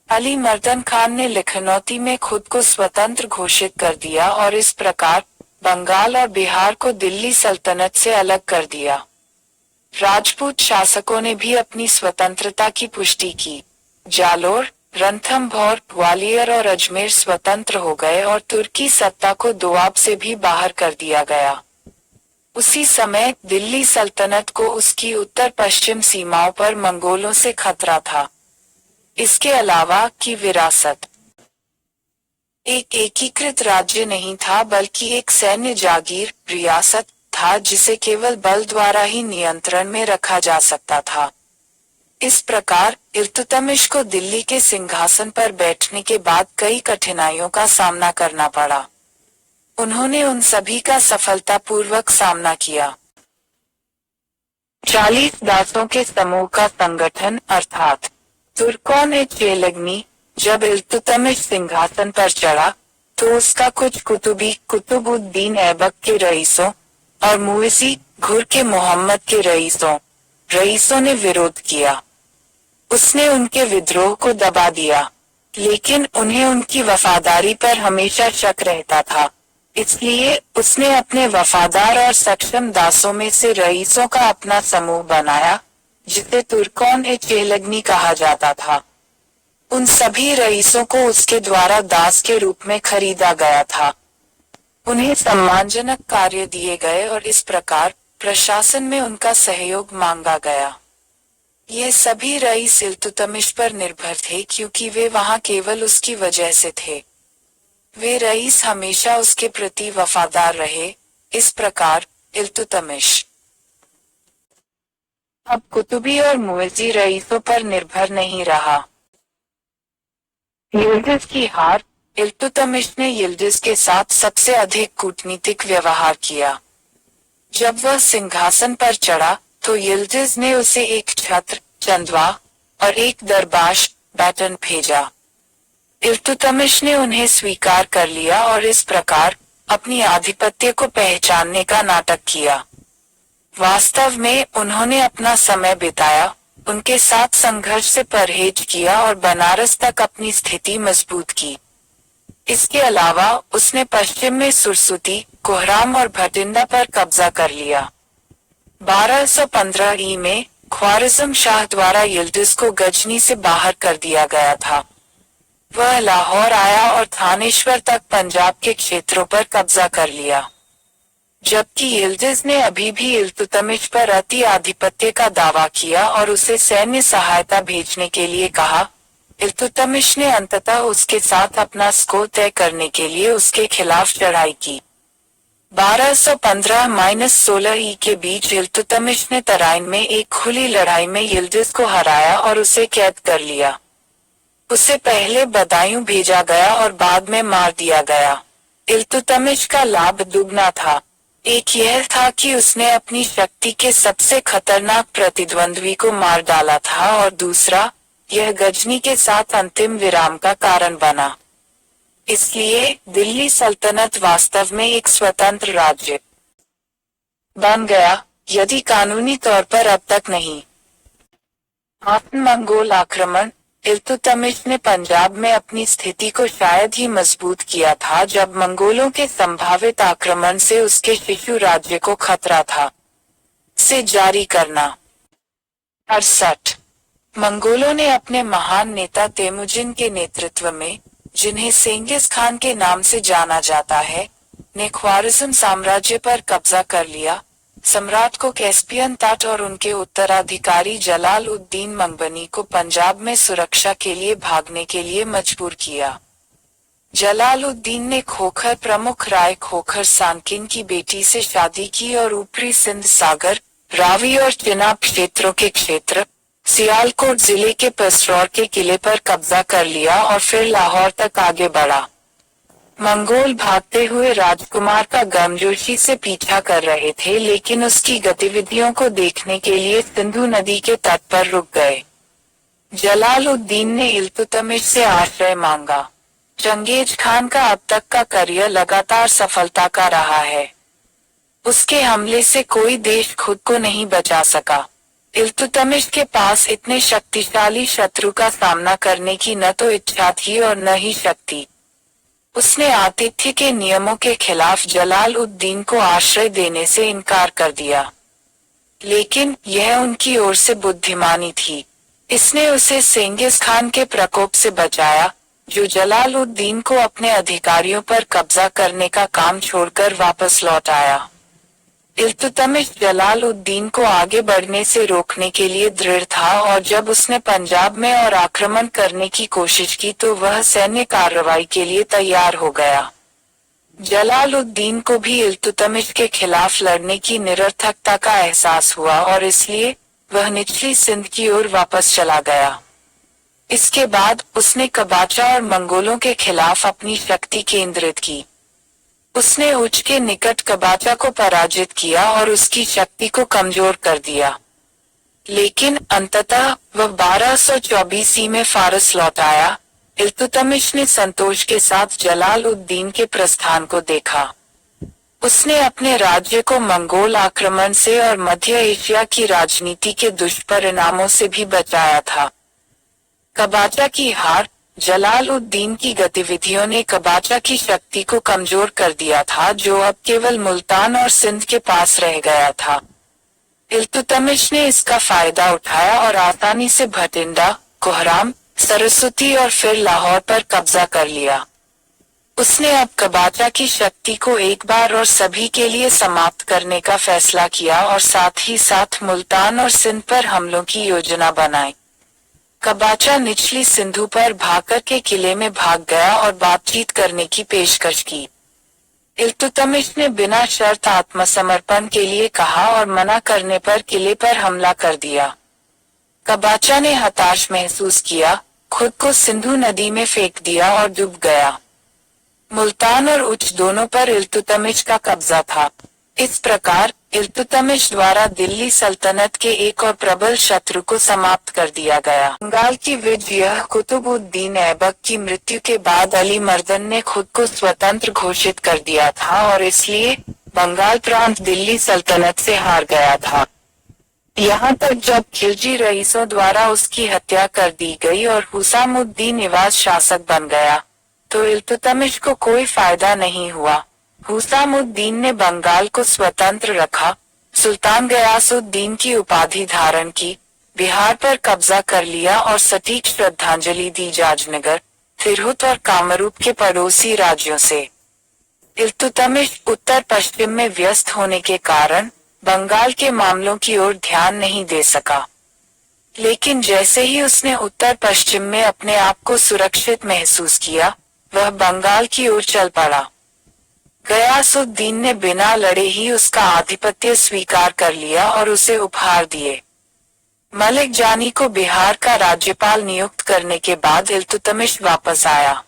अली मर्दन खान ने लखनौती में खुद को स्वतंत्र घोषित कर दिया और इस प्रकार बंगाल और बिहार को दिल्ली सल्तनत से अलग कर दिया। राजपूत शासकों ने भी अपनी स्वतंत्रता की पुष्टि की। जालोर, रणथंभौर, ग्वालियर और अजमेर स्वतंत्र हो गए और तुर्की सत्ता को दोआब से भी बाहर कर दिया गया। उसी समय दिल्ली सल्तनत को उसकी उत्तर पश्चिम सीमाओं पर मंगोलों से खतरा था। इसके अलावा की विरासत एक एकीकृत राज्य नहीं था बल्कि एक सैन्य जागीर, रियासत था जिसे केवल बल द्वारा ही नियंत्रण में रखा जा सकता था। इस प्रकार इल्तुतमिश को दिल्ली के सिंहासन पर बैठने के बाद कई कठिनाइयों का सामना करना पड़ा। उन्होंने उन सभी का सफलतापूर्वक सामना किया। 40 दासों के समूह का संगठन अर्थात तुर्कोन-ए-चेलगनी। जब इल्तुतमिश सिंहासन पर चढ़ा तो उसका कुछ कुतुबी कुतुबुद्दीन ऐबक के रईसों और मुइज़ी घुर के मोहम्मद के रईसों ने विरोध किया। उसने उनके विद्रोह को दबा दिया, लेकिन उन्हें उनकी वफादारी पर हमेशा शक रहता था। इसलिए उसने अपने वफादार और सक्षम दासों में से रईसों का अपना समूह बनाया, जिसे तुर्कोन-ए-चेलगनी कहा जाता था। उन सभी रईसों को उसके द्वारा दास के रूप में खरीदा गया था। उन्हें सम्मानजनक कार्य दिए गए और इस प्रकार प्रशासन में उनका सहयोग मांगा गया। ये सभी रईस इल्तुतमिश पर निर्भर थे क्योंकि वे वहां केवल उसकी वजह से थे। वे रईस हमेशा उसके प्रति वफादार रहे। इस प्रकार इल्तुतमिश अब कुतुबी और मुइज़ी रईसों पर निर्भर नहीं रहा। यिल्दिज की हार, इल्तुतमिश ने यिल्दिज के साथ सबसे अधिक कूटनीतिक व्यवहार किया। जब वह सिंहासन पर चढ़ा तो यिल्दिज ने उसे एक छत्र, चंदवा और एक दरबाश, बैटन भेजा। इल्तुतमिश ने उन्हें स्वीकार कर लिया और इस प्रकार अपनी आधिपत्य को पहचानने का नाटक किया। वास्तव में उन्होंने अपना समय बिताया, उनके साथ संघर्ष से परहेज किया और बनारस तक अपनी स्थिति मजबूत की। इसके अलावा उसने पश्चिम में सुरसुती, कोहराम और भटिंडा पर कब्जा कर लिया। 1215 ई में ख्वारिज़म शाह द्वारा यिल्दिज को गजनी से बाहर कर दिया गया था। वह लाहौर आया और थानेश्वर तक पंजाब के क्षेत्रों पर कब्जा कर लिया। जबकि यिल्दिज ने अभी भी इल्तुतमिश पर अति आधिपत्य का दावा किया और उसे सैन्य सहायता भेजने के लिए कहा, इल्तुतमिश ने अंततः उसके साथ अपना स्कोर तय करने के लिए उसके खिलाफ चढ़ाई की। 1215-16 ई के बीच इल्तुतमिश ने तराइन में एक खुली लड़ाई में यिल्दिज को हराया और उसे कैद कर लिया। उसे पहले बदायूं भेजा गया और बाद में मार दिया गया। इल्तुतमिश का लाभ दुगना था। एक यह था कि उसने अपनी शक्ति के सबसे खतरनाक प्रतिद्वंद्वी को मार डाला था और दूसरा, यह गजनी के साथ अंतिम विराम का कारण बना। इसलिए दिल्ली सल्तनत वास्तव में एक स्वतंत्र राज्य बन गया, यदि कानूनी तौर पर अब तक नहीं। मंगोल आक्रमण। इल्तुतमिश ने पंजाब में अपनी स्थिति को शायद ही मजबूत किया था जब मंगोलों के संभावित आक्रमण से उसके शिशु राज्य को खतरा था। से जारी करना। 68 मंगोलों ने अपने महान नेता तेमुजिन के नेतृत्व में, जिन्हें सेंगिस खान के नाम से जाना जाता है, ने ख्वारिज़म साम्राज्य पर कब्जा कर लिया। सम्राट को कैस्पियन तट और उनके उत्तराधिकारी जलाल उद्दीन मंगबनी को पंजाब में सुरक्षा के लिए भागने के लिए मजबूर किया। जलाल उद्दीन ने खोखर प्रमुख राय खोखर सानकिन की बेटी से शादी की और ऊपरी सिंध सागर, रावी और चिनाब क्षेत्रों के क्षेत्र, सियालकोट जिले के पसरौर के किले पर कब्जा कर लिया और फिर लाहौर तक आगे बढ़ा। मंगोल भागते हुए राजकुमार का गर्मजोशी से पीछा कर रहे थे, लेकिन उसकी गतिविधियों को देखने के लिए सिंधु नदी के तट पर रुक गए। जलाल उद्दीन ने इल्तुतमिश से आश्रय मांगा। चंगेज खान का अब तक का करियर लगातार सफलता का रहा है। उसके हमले से कोई देश खुद को नहीं बचा सका। इल्तुतमिश के पास इतने शक्तिशाली शत्रु का सामना करने की न तो इच्छा थी और न ही शक्ति। उसने आतिथ्य के नियमों के खिलाफ जलाल उद्दीन को आश्रय देने से इनकार कर दिया, लेकिन यह उनकी ओर से बुद्धिमानी थी। इसने उसे सेंगिस खान के प्रकोप से बचाया, जो जलाल उद्दीन को अपने अधिकारियों पर कब्जा करने का काम छोड़कर वापस लौट आया। इल्तुतमिश जलाल उद्दीन को आगे बढ़ने से रोकने के लिए दृढ़ था और जब उसने पंजाब में और आक्रमण करने की कोशिश की तो वह सैन्य कार्रवाई के लिए तैयार हो गया। जलाल उद्दीन को भी इल्तुतमिश के खिलाफ लड़ने की निरर्थकता का एहसास हुआ और इसलिए वह निचली सिंध की ओर वापस चला गया। इसके बाद उसने कबाचा और मंगोलों के खिलाफ अपनी शक्ति केंद्रित की। उसने उच के निकट कबाचा को पराजित किया और उसकी शक्ति को कमजोर कर दिया, लेकिन अंततः वह 1224 ई में फारस लौट आया। इल्तुतमिश ने संतोष के साथ जलाल उद्दीन के प्रस्थान को देखा। उसने अपने राज्य को मंगोल आक्रमण से और मध्य एशिया की राजनीति के दुष्परिणामों से भी बचाया था। कबाचा की हार। जलाल उद्दीन की गतिविधियों ने कबाचा की शक्ति को कमजोर कर दिया था, जो अब केवल मुल्तान और सिंध के पास रह गया था। इल्तुतमिश ने इसका फायदा उठाया और आसानी से भटिंडा, कोहराम, सरस्वती और फिर लाहौर पर कब्जा कर लिया। उसने अब कबाचा की शक्ति को एक बार और सभी के लिए समाप्त करने का फैसला किया और साथ ही साथ मुल्तान और सिंध पर हमलों की योजना बनाई। कबाचा निचली सिंधु पर भाकर के किले में भाग गया और बातचीत करने की पेशकश की। इल्तुतमिश ने बिना शर्त आत्मसमर्पण के लिए कहा और मना करने पर किले पर हमला कर दिया। कबाचा ने हताश महसूस किया, खुद को सिंधु नदी में फेंक दिया और डूब गया। मुल्तान और उच दोनों पर इल्तुतमिश का कब्जा था। इस प्रकार इल्तुतमिश द्वारा दिल्ली सल्तनत के एक और प्रबल शत्रु को समाप्त कर दिया गया। बंगाल की विजय कुतुबुद्दीन ऐबक की मृत्यु के बाद अली मर्दन ने खुद को स्वतंत्र घोषित कर दिया था और इसलिए बंगाल प्रांत दिल्ली सल्तनत से हार गया था। यहाँ तक जब खिलजी रईसों द्वारा उसकी हत्या कर दी गई और हुसामुद्दीन निवाज शासक बन गया तो इल्तुतमिश को कोई फायदा नहीं हुआ। हुसामुद्दीन ने बंगाल को स्वतंत्र रखा, सुल्तान गयासुद्दीन की उपाधि धारण की, बिहार पर कब्जा कर लिया और सटीक श्रद्धांजलि दी जाजनगर, तिरहुत और कामरूप के पड़ोसी राज्यों से। इल्तुतमिश उत्तर पश्चिम में व्यस्त होने के कारण बंगाल के मामलों की ओर ध्यान नहीं दे सका। लेकिन जैसे ही उसने उत्तर पश्चिम में अपने आप को सुरक्षित महसूस किया, वह बंगाल की ओर चल पड़ा। गयासुद्दीन ने बिना लड़े ही उसका आधिपत्य स्वीकार कर लिया और उसे उपहार दिए। मलिक जानी को बिहार का राज्यपाल नियुक्त करने के बाद इल्तुतमिश वापस आया।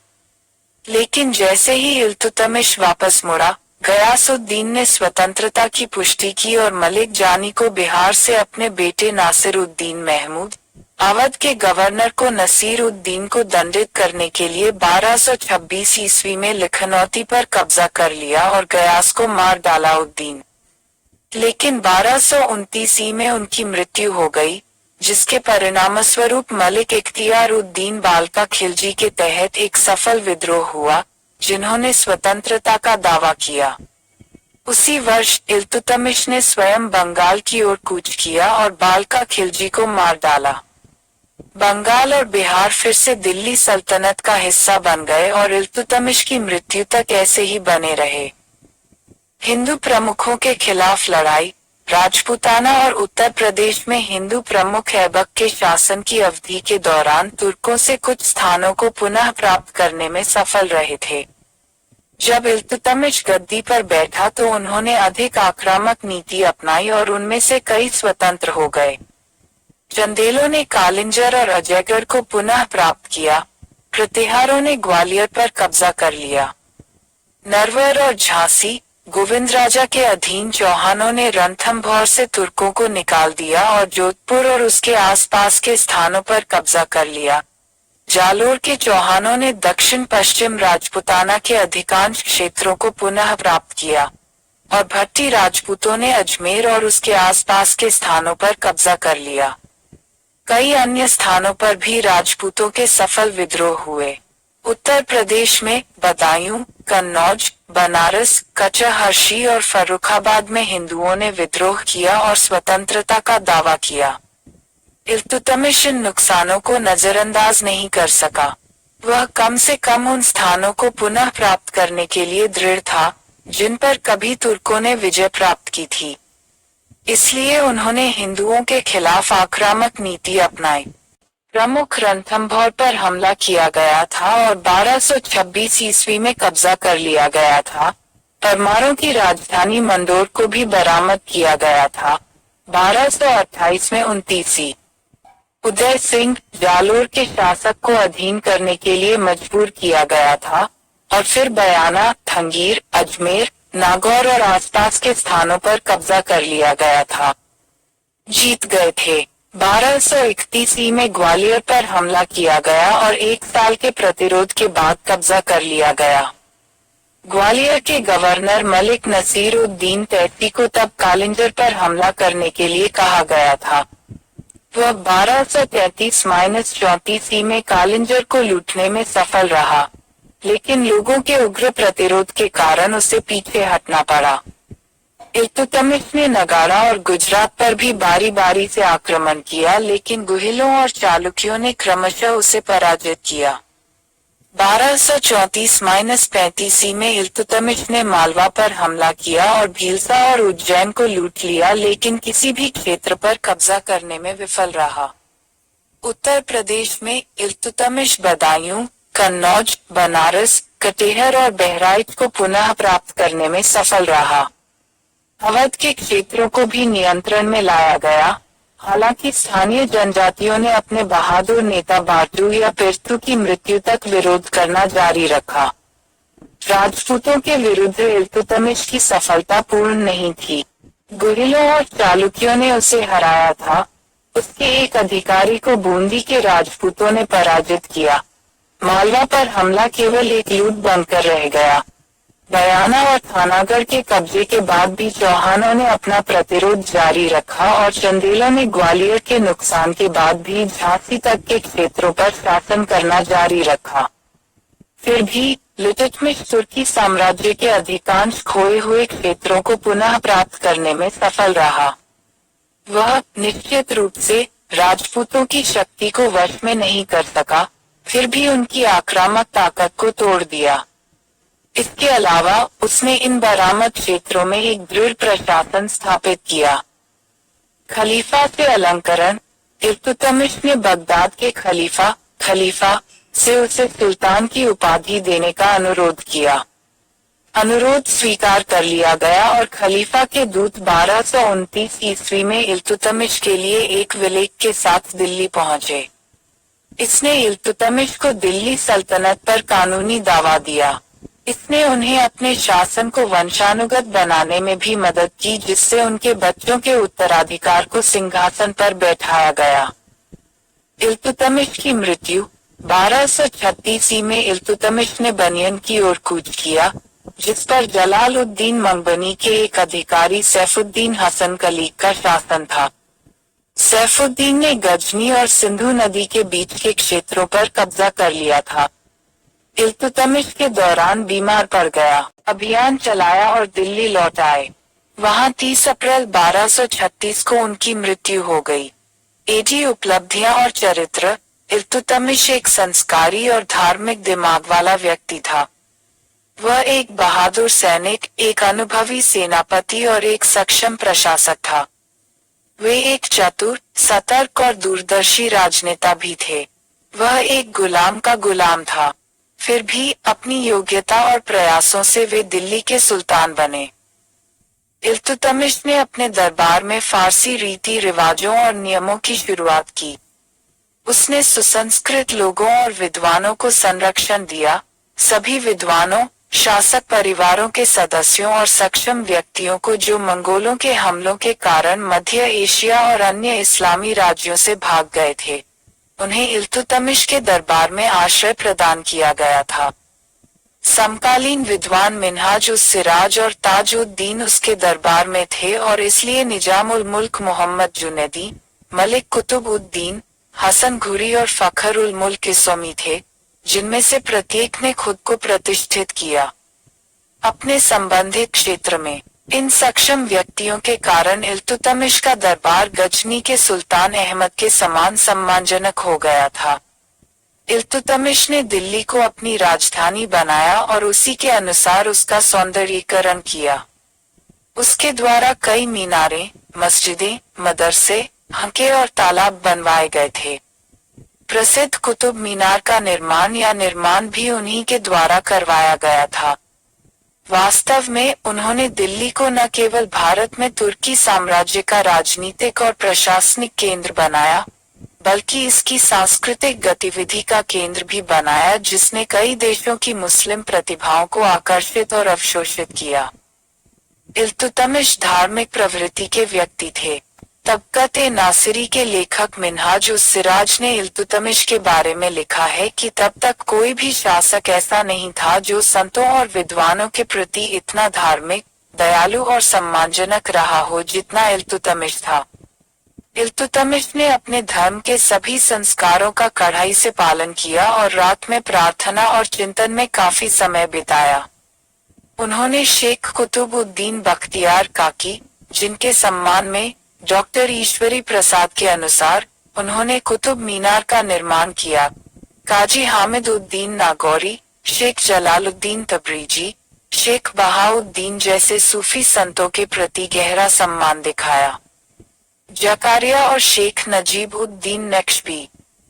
लेकिन जैसे ही इल्तुतमिश वापस मुड़ा, गयासुद्दीन ने स्वतंत्रता की पुष्टि की और मलिक जानी को बिहार से अपने बेटे नासिरुद्दीन महमूद, अवध के गवर्नर को नसीरुद्दीन को दंडित करने के लिए 1226 ईस्वी में लखनौती पर कब्जा कर लिया और गयास को मार डाला उद्दीन। लेकिन 1229 में उनकी मृत्यु हो गई, जिसके परिणामस्वरूप मलिक इख्तियारुद्दीन बाल्का खिलजी के तहत एक सफल विद्रोह हुआ, जिन्होंने स्वतंत्रता का दावा किया। उसी वर्ष इल्तुतमिश ने स्वयं बंगाल की ओर कूच किया और बाल्का खिलजी को मार डाला। बंगाल और बिहार फिर से दिल्ली सल्तनत का हिस्सा बन गए और इल्तुतमिश की मृत्यु तक ऐसे ही बने रहे। हिंदू प्रमुखों के खिलाफ लड़ाई। राजपूताना और उत्तर प्रदेश में हिंदू प्रमुख ऐबक के शासन की अवधि के दौरान तुर्कों से कुछ स्थानों को पुनः प्राप्त करने में सफल रहे थे। जब इल्तुतमिश गद्दी पर बैठा तो उन्होंने अधिक आक्रामक नीति अपनाई और उनमें से कई स्वतंत्र हो गए। चंदेलों ने कालिंजर और अजयगढ़ को पुनः प्राप्त किया। प्रतिहारों ने ग्वालियर पर कब्जा कर लिया। नरवर और झांसी, गोविंद राजा के अधीन चौहानों ने रणथंभौर से तुर्कों को निकाल दिया और जोधपुर और उसके आसपास के स्थानों पर कब्जा कर लिया। जालोर के चौहानों ने दक्षिण पश्चिम राजपूताना के अधिकांश क्षेत्रों को पुनः प्राप्त किया और भट्टी राजपूतों ने अजमेर और उसके आसपास के स्थानों पर कब्जा कर लिया। कई अन्य स्थानों पर भी राजपूतों के सफल विद्रोह हुए। उत्तर प्रदेश में बदायूं, कन्नौज, बनारस, कचहर्शी और फर्रुखाबाद में हिंदुओं ने विद्रोह किया और स्वतंत्रता का दावा किया। इल्तुतमिश इन नुकसानों को नजरअंदाज नहीं कर सका। वह कम से कम उन स्थानों को पुनः प्राप्त करने के लिए दृढ़ था, जिन पर कभी तुर्कों ने विजय प्राप्त की थी। इसलिए उन्होंने हिंदुओं के खिलाफ आक्रामक नीति अपनाई। प्रमुख रणथंभौर पर हमला किया गया था और 1226 ईस्वी में कब्जा कर लिया गया था। परमारों की राजधानी मंदोर को भी बरामद किया गया था। 1228 में 29 उदय सिंह जालोर के शासक को अधीन करने के लिए मजबूर किया गया था और फिर बयाना, थंगीर, अजमेर, नागौर और आसपास के स्थानों पर कब्जा कर लिया गया था। जीत गए थे। 1231 में ग्वालियर पर हमला किया गया और एक साल के प्रतिरोध के बाद कब्जा कर लिया गया। ग्वालियर के गवर्नर मलिक नसीरुद्दीन तैती को तब कालिंजर पर हमला करने के लिए कहा गया था। वह 1233-34 में कालिंजर को लूटने में सफल रहा, लेकिन लोगों के उग्र प्रतिरोध के कारण उसे पीछे हटना पड़ा। इल्तुतमिश ने नगाड़ा और गुजरात पर भी बारी बारी से आक्रमण किया, लेकिन गुहिलों और चालुक्यों ने क्रमशः उसे पराजित किया। 1234-35 में इल्तुतमिश ने मालवा पर हमला किया और भीलसा और उज्जैन को लूट लिया, लेकिन किसी भी क्षेत्र पर कब्जा करने में विफल रहा। उत्तर प्रदेश में इल्तुतमिश बदायूं, कन्नौज, बनारस, कटिहार और बहराइच को पुनः प्राप्त करने में सफल रहा। अवध के क्षेत्रों को भी नियंत्रण में लाया गया। हालांकि स्थानीय जनजातियों ने अपने बहादुर नेता बाटू या पिरतू की मृत्यु तक विरोध करना जारी रखा। राजपूतों के विरुद्ध इल्तुतमिश की सफलता पूर्ण नहीं थी। गुरिल्लों और चालुक्यों ने उसे हराया था। उसके एक अधिकारी को बूंदी के राजपूतों ने पराजित किया। मालवा पर हमला केवल एक लूट बनकर रह गया। बयाना और थानागढ़ के कब्जे के बाद भी चौहानों ने अपना प्रतिरोध जारी रखा और चंदेलों ने ग्वालियर के नुकसान के बाद भी झांसी तक के क्षेत्रों पर शासन करना जारी रखा। फिर भी इल्तुतमिश तुर्की साम्राज्य के अधिकांश खोए हुए क्षेत्रों को पुनः प्राप्त करने में सफल रहा। वह निश्चित रूप से राजपूतों की शक्ति को वश में नहीं कर सका, फिर भी उनकी आक्रामक ताकत को तोड़ दिया। इसके अलावा उसने इन बरामद क्षेत्रों में एक दृढ़ प्रशासन स्थापित किया। खलीफा से अलंकरण। इल्तुतमिश ने बगदाद के खलीफा से उसे सुल्तान की उपाधि देने का अनुरोध किया। अनुरोध स्वीकार कर लिया गया और खलीफा के दूत 1229 ईस्वी में इल्तुतमिश के लिए एक विलेख के साथ दिल्ली पहुंचे। इसने इल्तुतमिश को दिल्ली सल्तनत पर कानूनी दावा दिया। इसने उन्हें अपने शासन को वंशानुगत बनाने में भी मदद की, जिससे उनके बच्चों के उत्तराधिकार को सिंहासन पर बैठाया गया। इल्तुतमिश की मृत्यु। 1236 में इल्तुतमिश ने बनियन की ओर कूच किया, जिस पर जलालुद्दीन मंगबनी के एक अधिकारी सैफुद्दीन हसन कलीग का शासन था। सैफुद्दीन ने गजनी और सिंधु नदी के बीच के क्षेत्रों पर कब्जा कर लिया था। इल्तुतमिश के दौरान बीमार पड़ गया। अभियान चलाया और दिल्ली लौट आए। वहां 30 अप्रैल 1236 को उनकी मृत्यु हो गई। एजी उपलब्धियां और चरित्र। इल्तुतमिश एक संस्कारी और धार्मिक दिमाग वाला व्यक्ति था। वह एक बहादुर सैनिक, एक अनुभवी सेनापति और एक सक्षम प्रशासक था। वे एक चतुर, सतर्क और दूरदर्शी राजनेता भी थे। वह एक गुलाम का गुलाम था। फिर भी अपनी योग्यता और प्रयासों से वे दिल्ली के सुल्तान बने। इल्तुतमिश ने अपने दरबार में फारसी रीति रिवाजों और नियमों की शुरुआत की। उसने सुसंस्कृत लोगों और विद्वानों को संरक्षण दिया। सभी विद्वानों, शासक परिवारों के सदस्यों और सक्षम व्यक्तियों को जो मंगोलों के हमलों के कारण मध्य एशिया और अन्य इस्लामी राज्यों से भाग गए थे, उन्हें इल्तुतमिश के दरबार में आश्रय प्रदान किया गया था। समकालीन विद्वान मिन्हाज उस सिराज और ताजुद्दीन उसके दरबार में थे और इसलिए निजामुल मुल्क मोहम्मद जुनैदी, मलिक कुतुबुद्दीन, हसन घुरी और फखरुल मुल्क इस्लामी थे, जिनमें से प्रत्येक ने खुद को प्रतिष्ठित किया अपने संबंधित क्षेत्र में। इन सक्षम व्यक्तियों के कारण इल्तुतमिश का दरबार गजनी के सुल्तान अहमद के समान सम्मानजनक हो गया था। इल्तुतमिश ने दिल्ली को अपनी राजधानी बनाया और उसी के अनुसार उसका सौंदर्यीकरण किया। उसके द्वारा कई मीनारें, मस्जिदें, मदरसे, हंके और तालाब बनवाए गए थे। प्रसिद्ध कुतुब मीनार का निर्माण भी उन्हीं के द्वारा करवाया गया था। वास्तव में उन्होंने दिल्ली को न केवल भारत में तुर्की साम्राज्य का राजनीतिक और प्रशासनिक केंद्र बनाया, बल्कि इसकी सांस्कृतिक गतिविधि का केंद्र भी बनाया, जिसने कई देशों की मुस्लिम प्रतिभाओं को आकर्षित और अवशोषित किया। इल्तुतमिश धार्मिक प्रवृत्ति के व्यक्ति थे। तबक़त-ए-नासिरी के लेखक मिन्हाज उस सिराज ने इल्तुतमिश के बारे में लिखा है कि तब तक कोई भी शासक ऐसा नहीं था जो संतों और विद्वानों के प्रति इतना धार्मिक, दयालु और सम्मानजनक रहा हो जितना इल्तुतमिश था। इल्तुतमिश ने अपने धर्म के सभी संस्कारों का कड़ाई से पालन किया और रात में प्रार्थना और चिंतन में काफी समय बिताया। उन्होंने शेख कुतुबुद्दीन बख्तियार काकी, जिनके सम्मान में डॉक्टर ईश्वरी प्रसाद के अनुसार उन्होंने कुतुब मीनार का निर्माण किया, काजी हामिदुद्दीन नागौरी, शेख जलालुद्दीन तब्रीजी, शेख बहाउद्दीन जैसे सूफी संतों के प्रति गहरा सम्मान दिखाया। जकारिया और शेख नजीब उद्दीन नक्शबी।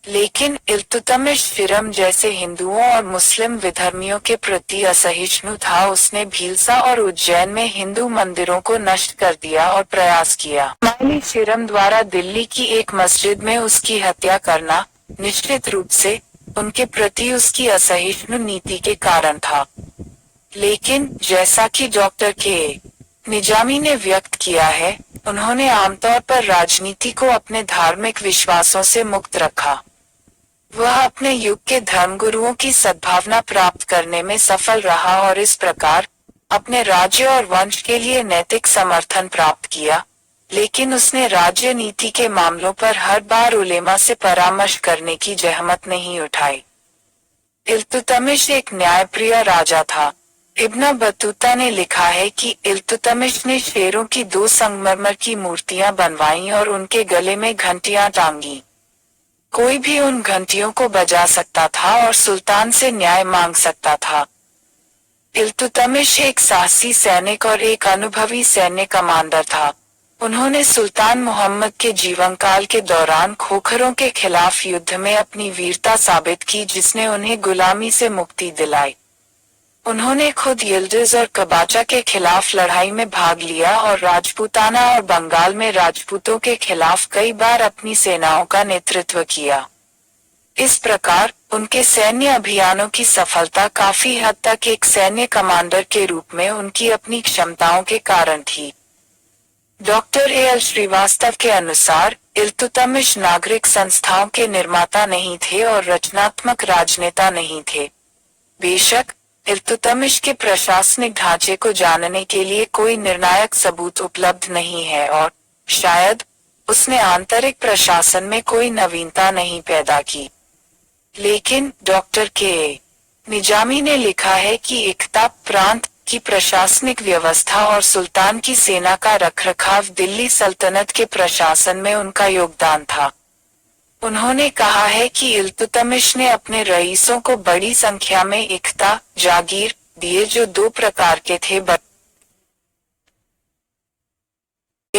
लेकिन इल्तुतमिश फिरम जैसे हिंदुओं और मुस्लिम विधर्मियों के प्रति असहिष्णु था। उसने भीलसा और उज्जैन में हिंदू मंदिरों को नष्ट कर दिया और प्रयास किया। इस्माइली फिरम द्वारा दिल्ली की एक मस्जिद में उसकी हत्या करना निश्चित रूप से उनके प्रति उसकी असहिष्णु नीति के कारण था। लेकिन जैसा कि डॉक्टर के निजामी ने व्यक्त किया है, उन्होंने आमतौर पर राजनीति को अपने धार्मिक विश्वासों से मुक्त रखा। वह अपने युग के धर्मगुरुओं की सद्भावना प्राप्त करने में सफल रहा और इस प्रकार अपने राज्य और वंश के लिए नैतिक समर्थन प्राप्त किया, लेकिन उसने राज्य नीति के मामलों पर हर बार उलेमा से परामर्श करने की जहमत नहीं उठाई। इल्तुतमिश एक न्यायप्रिय राजा था। इब्न बतूता ने लिखा है कि इल्तुतमिश ने शेरों की 2 संगमरमर की मूर्तियां बनवाई और उनके गले में घंटियां टांगी। कोई भी उन घंटियों को बजा सकता था और सुल्तान से न्याय मांग सकता था। इल्तुतमिश एक साहसी सैनिक और एक अनुभवी सैन्य कमांडर था। उन्होंने सुल्तान मोहम्मद के जीवनकाल के दौरान खोखरों के खिलाफ युद्ध में अपनी वीरता साबित की, जिसने उन्हें गुलामी से मुक्ति दिलाई। उन्होंने खुद यिल्दिज और कबाचा के खिलाफ लड़ाई में भाग लिया और राजपूताना और बंगाल में राजपूतों के खिलाफ कई बार अपनी सेनाओं का नेतृत्व किया। इस प्रकार उनके सैन्य अभियानों की सफलता काफी हद तक एक सैन्य कमांडर के रूप में उनकी अपनी क्षमताओं के कारण थी। डॉक्टर एल श्रीवास्तव के अनुसार इल्तुतमिश नागरिक संस्थाओं के निर्माता नहीं थे और रचनात्मक राजनेता नहीं थे। बेशक इल्तुतमिश के प्रशासनिक ढांचे को जानने के लिए कोई निर्णायक सबूत उपलब्ध नहीं है और शायद उसने आंतरिक प्रशासन में कोई नवीनता नहीं पैदा की। लेकिन डॉक्टर के निजामी ने लिखा है कि इक्ता प्रांत की प्रशासनिक व्यवस्था और सुल्तान की सेना का रखरखाव दिल्ली सल्तनत के प्रशासन में उनका योगदान था। उन्होंने कहा है कि इल्तुतमिश ने अपने रईसों को बड़ी संख्या में इक्ता जागीर दिए, जो 2 प्रकार के थे, बड़े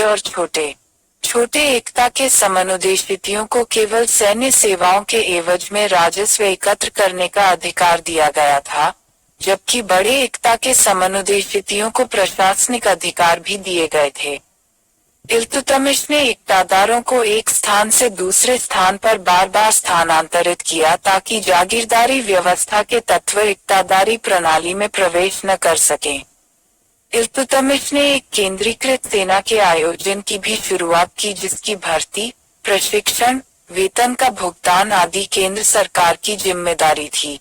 और छोटे। छोटे इक्ता के समनुदेशितियों को केवल सैन्य सेवाओं के एवज में राजस्व एकत्र करने का अधिकार दिया गया था, जबकि बड़े इक्ता के समनुदेशितियों को प्रशासनिक अधिकार भी दिए गए थे। इल्तुतमिश ने इक्तादारों को एक स्थान से दूसरे स्थान पर बार बार स्थानांतरित किया ताकि जागीरदारी व्यवस्था के तत्व इक्तादारी प्रणाली में प्रवेश न कर सकें। इल्तुतमिश ने एक केंद्रीकृत सेना के आयोजन की भी शुरुआत की, जिसकी भर्ती, प्रशिक्षण, वेतन का भुगतान आदि केंद्र सरकार की जिम्मेदारी थी।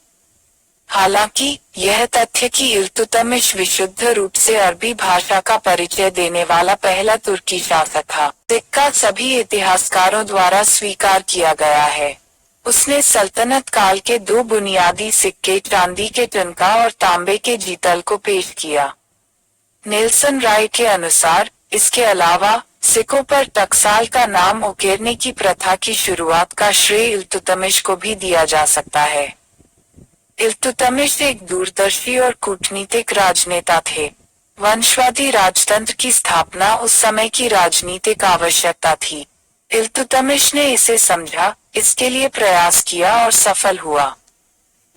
हालांकि यह तथ्य कि इल्तुतमिश विशुद्ध रूप से अरबी भाषा का परिचय देने वाला पहला तुर्की शासक था, सिक्का सभी इतिहासकारों द्वारा स्वीकार किया गया है। उसने सल्तनत काल के 2 बुनियादी सिक्के, चांदी के टनका और तांबे के जीतल को पेश किया। नेल्सन राय के अनुसार इसके अलावा सिक्कों पर टकसाल का नाम उकेरने की प्रथा की शुरुआत का श्रेय इल्तुतमिश को भी दिया जा सकता है। इल्तुतमिश एक दूरदर्शी और कूटनीतिक राजनेता थे। वंशवादी राजतंत्र की स्थापना उस समय की राजनीतिक आवश्यकता थी। इल्तुतमिश ने इसे समझा, इसके लिए प्रयास किया और सफल हुआ।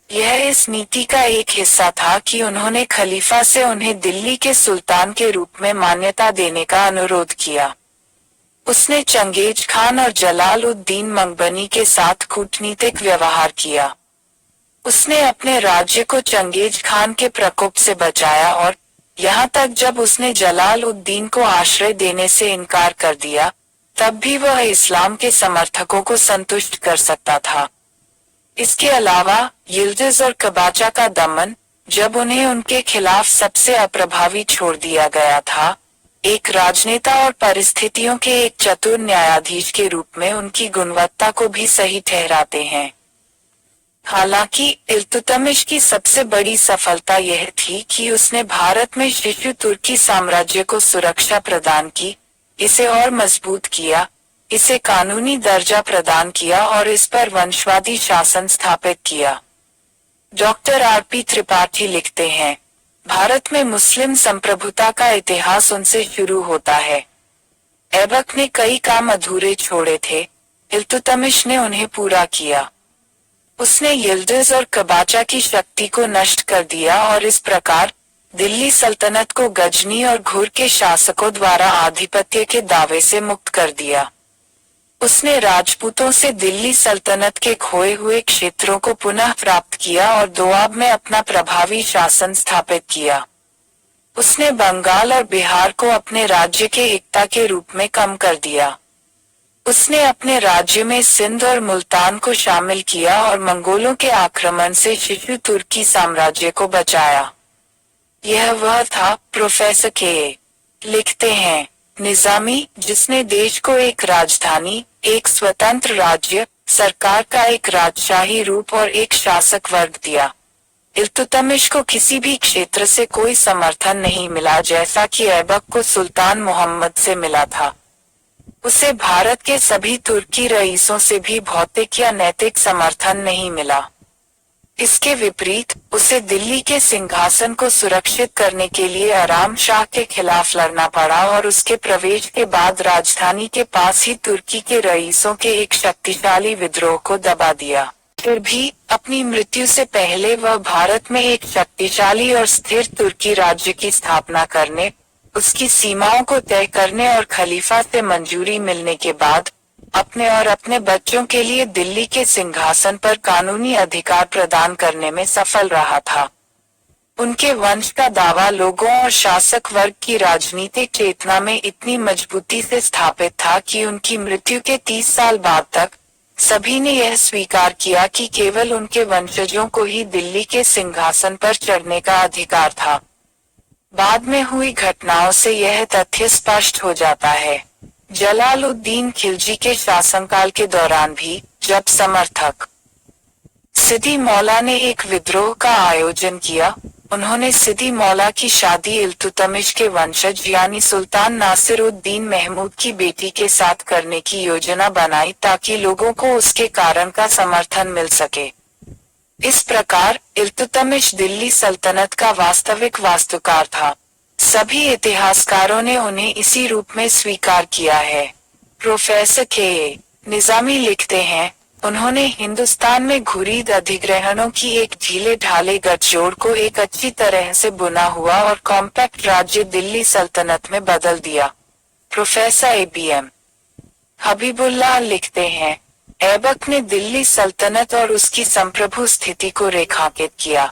यह इस नीति का एक हिस्सा था कि उन्होंने खलीफा से उन्हें दिल्ली के सुल्तान के रूप में मान्यता देने का अनुरोध किया। उसने चंगेज खान और जलाल उद-दीन मंगबनी के साथ कूटनीतिक व्यवहार किया। उसने अपने राज्य को चंगेज खान के प्रकोप से बचाया और यहाँ तक जब उसने जलाल उद-दीन को आश्रय देने से इनकार कर दिया, तब भी वह इस्लाम के समर्थकों को संतुष्ट कर सकता था। इसके अलावा यिल्दिज और कबाचा का दमन, जब उन्हें उनके खिलाफ सबसे अप्रभावी छोड़ दिया गया था, एक राजनेता और परिस्थितियों के एक चतुर न्यायाधीश के रूप में उनकी गुणवत्ता को भी सही ठहराते हैं। हालांकि इल्तुतमिश की सबसे बड़ी सफलता यह थी कि उसने भारत में शिशु तुर्की साम्राज्य को सुरक्षा प्रदान की, इसे और मजबूत किया, इसे कानूनी दर्जा प्रदान किया और इस पर वंशवादी शासन स्थापित किया। Doctor RP. त्रिपाठी लिखते हैं, भारत में मुस्लिम संप्रभुता का इतिहास उनसे शुरू होता है। ऐबक ने कई काम अधूरे छोड़े थे, इल्तुतमिश ने उन्हें पूरा किया। उसने यिल्दिज और कबाचा की शक्ति को नष्ट कर दिया और इस प्रकार दिल्ली सल्तनत को गजनी और घुर के शासकों द्वारा आधिपत्य के दावे से मुक्त कर दिया। उसने राजपूतों से दिल्ली सल्तनत के खोए हुए क्षेत्रों को पुनः प्राप्त किया और दोआब में अपना प्रभावी शासन स्थापित किया। उसने बंगाल और बिहार को अपने राज्य के एकता के रूप में कम कर दिया। उसने अपने राज्य में सिंध और मुल्तान को शामिल किया और मंगोलों के आक्रमण से शिशु तुर्की साम्राज्य को बचाया। यह वह था, प्रोफेसर के लिखते हैं। निजामी, जिसने देश को एक राजधानी, एक स्वतंत्र राज्य, सरकार का एक राजशाही रूप और एक शासक वर्ग दिया। इल्तुतमिश को किसी भी क्षेत्र से कोई समर्थन नहीं मिला, जैसा कि ऐबक को सुल्तान मोहम्मद से मिला था। उसे भारत के सभी तुर्की रईसों से भी भौतिक या नैतिक समर्थन नहीं मिला। इसके विपरीत, उसे दिल्ली के सिंहासन को सुरक्षित करने के लिए आराम शाह के खिलाफ लड़ना पड़ा और उसके प्रवेश के बाद राजधानी के पास ही तुर्की के रईसों के एक शक्तिशाली विद्रोह को दबा दिया। फिर भी, अपनी मृत्यु से पहले वह भारत में एक शक्तिशाली और स्थिर तुर्की राज्य की स्थापना करने, उसकी सीमाओं को तय करने और खलीफा से मंजूरी मिलने के बाद अपने और अपने बच्चों के लिए दिल्ली के सिंहासन पर कानूनी अधिकार प्रदान करने में सफल रहा था। उनके वंश का दावा लोगों और शासक वर्ग की राजनीतिक चेतना में इतनी मजबूती से स्थापित था कि उनकी मृत्यु के 30 साल बाद तक सभी ने यह स्वीकार किया कि केवल उनके वंशजों को ही दिल्ली के सिंहासन पर चढ़ने का अधिकार था। बाद में हुई घटनाओं से यह तथ्य स्पष्ट हो जाता है। जलालुद्दीन खिलजी के शासनकाल के दौरान भी, जब समर्थक सिद्दी मौला ने एक विद्रोह का आयोजन किया, उन्होंने सिद्दी मौला की शादी इल्तुतमिश के वंशज यानी सुल्तान नासिरुद्दीन महमूद की बेटी के साथ करने की योजना बनाई ताकि लोगों को उसके कारण का समर्थन मिल सके। इस प्रकार इल्तुतमिश दिल्ली सल्तनत का वास्तविक वास्तुकार था। सभी इतिहासकारों ने उन्हें इसी रूप में स्वीकार किया है। प्रोफेसर के निजामी लिखते हैं, उन्होंने हिंदुस्तान में घुरीद अधिग्रहणों की एक ढीले ढाले गठजोड़ को एक अच्छी तरह से बुना हुआ और कॉम्पैक्ट राज्य दिल्ली सल्तनत में बदल दिया। प्रोफेसर एबीएम हबीबुल्लाह लिखते हैं, ऐबक ने दिल्ली सल्तनत और उसकी संप्रभु स्थिति को रेखांकित किया।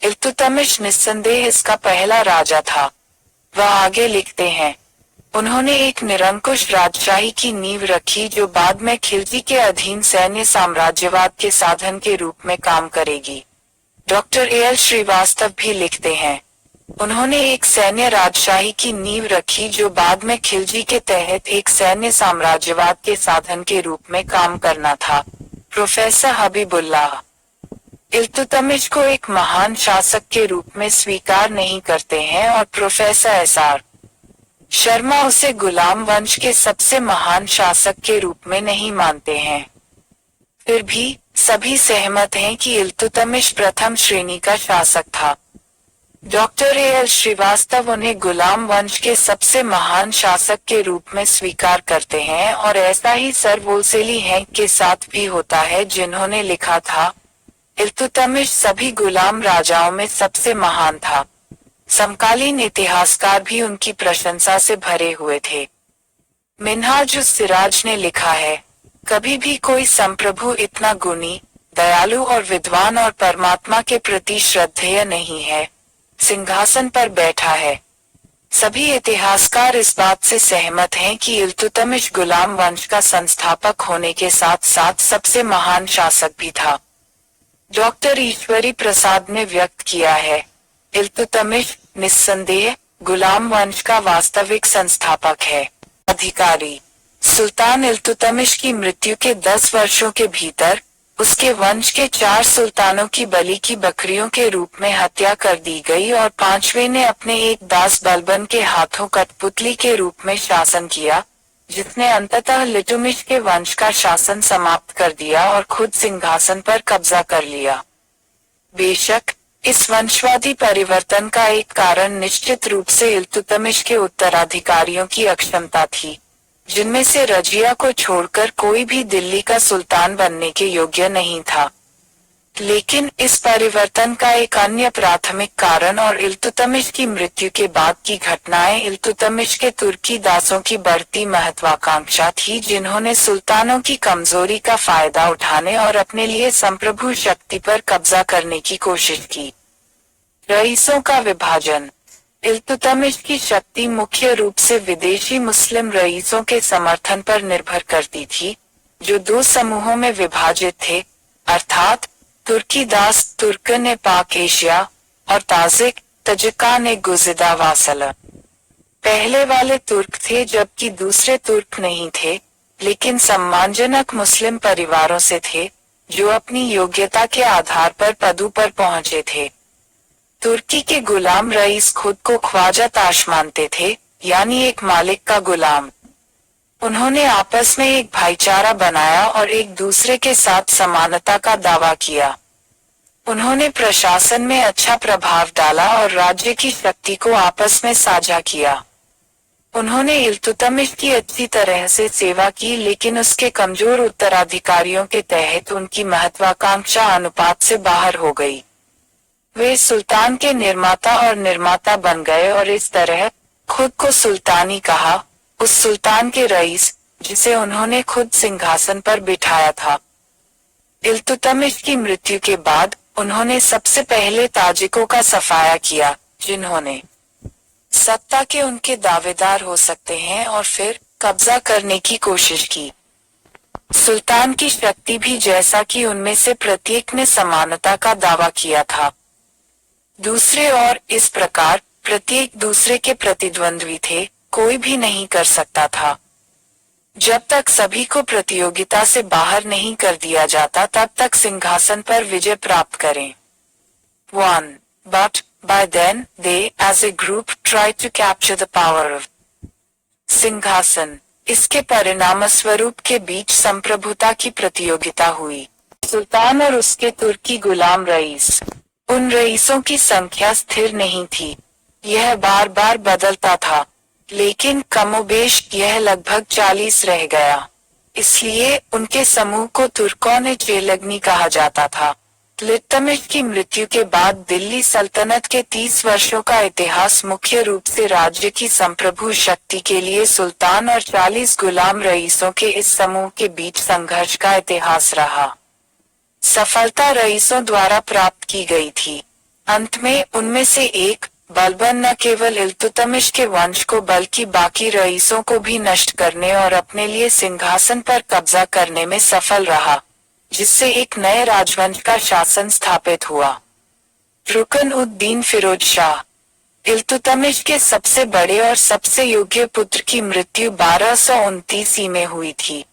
इल्तुतमिश निस्संदेह इसका पहला राजा था। वह आगे लिखते हैं, उन्होंने एक निरंकुश राजशाही की नींव रखी जो बाद में खिलजी के अधीन सैन्य साम्राज्यवाद के साधन के रूप में काम करेगी। डॉक्टर एल श्रीवास्तव भी लिखते हैं, उन्होंने एक सैन्य राजशाही की नींव रखी जो बाद में खिलजी के तहत एक सैन्य साम्राज्यवाद के साधन के रूप में काम करना था। प्रोफेसर हबीबुल्लाह इल्तुतमिश को एक महान शासक के रूप में स्वीकार नहीं करते हैं और प्रोफेसर एसआर शर्मा उसे गुलाम वंश के सबसे महान शासक के रूप में नहीं मानते हैं। फिर भी सभी सहमत हैं कि इल्तुतमिश प्रथम श्रेणी का शासक था। डॉक्टर एल श्रीवास्तव उन्हें गुलाम वंश के सबसे महान शासक के रूप में स्वीकार करते हैं और ऐसा ही सर वोल्सेली हैंक के साथ भी होता है, जिन्होंने लिखा था, इल्तुतमिश सभी गुलाम राजाओं में सबसे महान था। समकालीन इतिहासकार भी उनकी प्रशंसा से भरे हुए थे। मिन्हाजुस सिराज ने लिखा है, कभी भी कोई संप्रभु इतना गुणी, दयालु और विद्वान और परमात्मा के प्रति श्रद्धेय नहीं है, सिंहासन पर बैठा है। सभी इतिहासकार इस बात से सहमत हैं कि इल्तुतमिश गुलाम वंश का संस्थापक होने के साथ साथ सबसे महान शासक भी था। डॉक्टर ईश्वरी प्रसाद ने व्यक्त किया है, इल्तुतमिश निस्संदेह गुलाम वंश का वास्तविक संस्थापक है। अधिकारी सुल्तान इल्तुतमिश की मृत्यु के 10 वर्षों के भीतर उसके वंश के 4 सुल्तानों की बलि की बकरियों के रूप में हत्या कर दी गई और 5वें ने अपने एक दास बलबन के हाथों कठपुतली के रूप में शासन किया, जिसने अंततः इल्तुतमिश के वंश का शासन समाप्त कर दिया और खुद सिंहासन पर कब्जा कर लिया। बेशक इस वंशवादी परिवर्तन का एक कारण निश्चित रूप से इल्तुतमिश के उत्तराधिकारियों की अक्षमता थी, जिनमें से रजिया को छोड़कर कोई भी दिल्ली का सुल्तान बनने के योग्य नहीं था। लेकिन इस परिवर्तन का एक अन्य प्राथमिक कारण और इल्तुतमिश की मृत्यु के बाद की घटनाएं इल्तुतमिश के तुर्की दासों की बढ़ती महत्वाकांक्षा थी, जिन्होंने सुल्तानों की कमजोरी का फायदा उठाने और अपने लिए संप्रभु शक्ति पर कब्जा करने की कोशिश की। रईसों का विभाजन। इल्तुतमिश की शक्ति मुख्य रूप से विदेशी मुस्लिम रईसों के समर्थन पर निर्भर करती थी, जो दो समूहों में विभाजित थे, अर्थात तुर्की दास तुर्कन ए पाक एशिया और ताजिक तजिकान ए गुजिदा वासल। पहले वाले तुर्क थे जबकि दूसरे तुर्क नहीं थे, लेकिन सम्मानजनक मुस्लिम परिवारों से थे, जो अपनी योग्यता के आधार पर पदों पर पहुंचे थे। तुर्की के गुलाम रईस खुद को ख्वाजा ताश मानते थे, यानी एक मालिक का गुलाम। उन्होंने आपस में एक भाईचारा बनाया और एक दूसरे के साथ समानता का दावा किया। उन्होंने प्रशासन में अच्छा प्रभाव डाला और राज्य की शक्ति को आपस में साझा किया। उन्होंने इल्तुतमिश की अच्छी तरह से सेवा की, लेकिन उसके कमजोर उत्तराधिकारियों के तहत उनकी महत्वाकांक्षा अनुपात से बाहर हो गई। वे सुल्तान के निर्माता और निर्माता बन गए और इस तरह खुद को सुल्तानी कहा, उस सुल्तान के रईस जिसे उन्होंने खुद सिंहासन पर बिठाया था। इल्तुतमिश की मृत्यु के बाद उन्होंने सबसे पहले ताजिकों का सफाया किया, जिन्होंने सत्ता के उनके दावेदार हो सकते हैं, और फिर कब्जा करने की कोशिश की। सुल्तान की शक्ति भी, जैसा कि उनमें से प्रत्येक ने समानता का दावा किया था। दूसरे और इस प्रकार प्रत्येक दूसरे के प्रतिद्वंद्वी थे, कोई भी नहीं कर सकता था। जब तक सभी को प्रतियोगिता से बाहर नहीं कर दिया जाता तब तक सिंहासन पर विजय प्राप्त करें। 1. But by then they as a group tried to capture the power of सिंहासन। इसके परिणामस्वरूप के बीच संप्रभुता की प्रतियोगिता हुई। सुल्तान और उसके तुर्की गुलाम रईस। उन रईसों की संख्या स्थिर नहीं थी, यह बार बार बदलता था, लेकिन कमोबेश यह लगभग 40 रह गया। इसलिए उनके समूह को तुर्कों चेलगनी कहा जाता था। इल्तुतमिश की मृत्यु के बाद दिल्ली सल्तनत के 30 वर्षों का इतिहास मुख्य रूप से राज्य की संप्रभु शक्ति के लिए सुल्तान और 40 गुलाम रईसों के इस समूह के बीच संघर्ष का इतिहास रहा। सफलता रईसों द्वारा प्राप्त की गई थी। अंत में उनमें से एक, बलबन, न केवल इल्तुतमिश के वंश को बल्कि बाकी रईसों को भी नष्ट करने और अपने लिए सिंहासन पर कब्जा करने में सफल रहा, जिससे एक नए राजवंश का शासन स्थापित हुआ। रुकन उद दीन फिरोज शाह। इल्तुतमिश के सबसे बड़े और सबसे योग्य पुत्र की मृत्यु 1229 में हुई थी।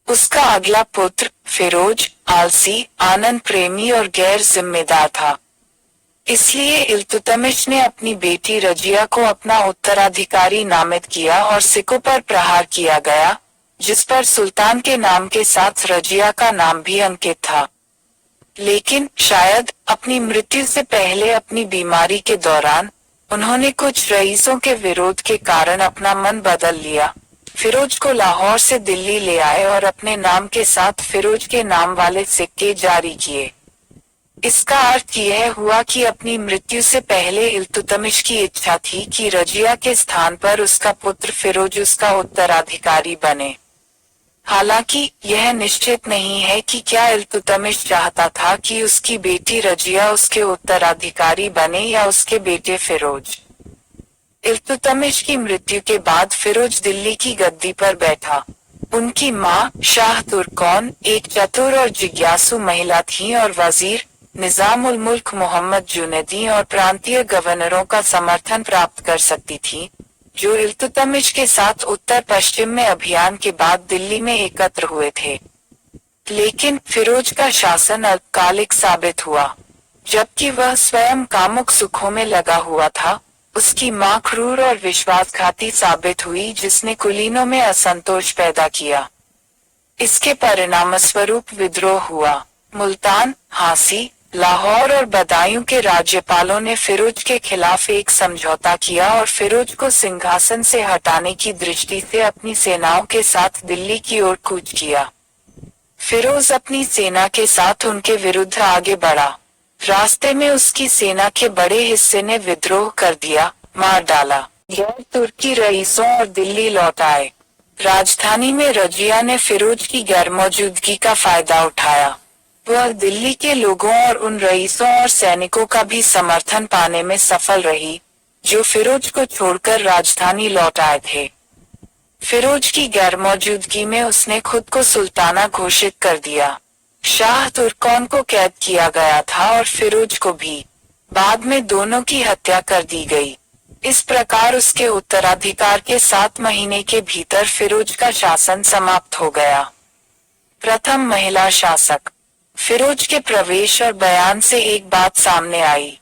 उसका अगला पुत्र फिरोज आलसी, आनंद प्रेमी और गैर जिम्मेदार था। इसलिए इल्तुतमिश ने अपनी बेटी रजिया को अपना उत्तराधिकारी नामित किया और सिखों पर प्रहार किया गया, जिस पर सुल्तान के नाम के साथ रजिया का नाम भी अंकित था। लेकिन शायद अपनी मृत्यु से पहले अपनी बीमारी के दौरान उन्होंने कुछ रईसों के विरोध के कारण अपना मन बदल लिया। फिरोज को लाहौर से दिल्ली ले आए और अपने नाम के साथ फिरोज के नाम वाले सिक्के जारी किए। इसका अर्थ यह हुआ कि अपनी मृत्यु से पहले इल्तुतमिश की इच्छा थी कि रजिया के स्थान पर उसका पुत्र फिरोज उसका उत्तराधिकारी बने। हालांकि यह निश्चित नहीं है कि क्या इल्तुतमिश चाहता था कि उसकी बेटी रजिया उसके उत्तराधिकारी बने या उसके बेटे फिरोज। इल्तुतमिश की मृत्यु के बाद फिरोज दिल्ली की गद्दी पर बैठा। उनकी मां शाह तुर्कौन एक चतुर और जिज्ञासु महिला थीं और वजीर निजामुल मुल्क मोहम्मद जुनैदी और प्रांतीय गवर्नरों का समर्थन प्राप्त कर सकती थी, जो इल्तुतमिश के साथ उत्तर पश्चिम में अभियान के बाद दिल्ली में एकत्र हुए थे। लेकिन फिरोज का शासन अल्पकालिक साबित हुआ। जबकि वह स्वयं कामुक सुखों में लगा हुआ था, उसकी मां क्रूर और विश्वासघाती साबित हुई, जिसने कुलीनों में असंतोष पैदा किया। इसके परिणामस्वरूप विद्रोह हुआ। मुल्तान, हांसी, लाहौर और बदायूं के राज्यपालों ने फिरोज के खिलाफ एक समझौता किया और फिरोज को सिंहासन से हटाने की दृष्टि से अपनी सेनाओं के साथ दिल्ली की ओर कूच किया। फिरोज अपनी सेना के साथ उनके विरुद्ध आगे बढ़ा। रास्ते में उसकी सेना के बड़े हिस्से ने विद्रोह कर दिया, मार डाला। गैर तुर्की रईसों और दिल्ली लौट आए। राजधानी में रजिया ने फिरोज की गैरमौजूदगी का फायदा उठाया। वह दिल्ली के लोगों और उन रईसों और सैनिकों का भी समर्थन पाने में सफल रही, जो फिरोज को छोड़कर राजधानी लौट आए थे। फिरोज की गैरमौजूदगी में उसने खुद को सुल्ताना घोषित कर दिया। शाह तुर्कोन को कैद किया गया था और फिरोज को भी। बाद में दोनों की हत्या कर दी गई। इस प्रकार उसके उत्तराधिकार के 7 महीने के भीतर फिरोज का शासन समाप्त हो गया। प्रथम महिला शासक। फिरोज के प्रवेश और बयान से एक बात सामने आई।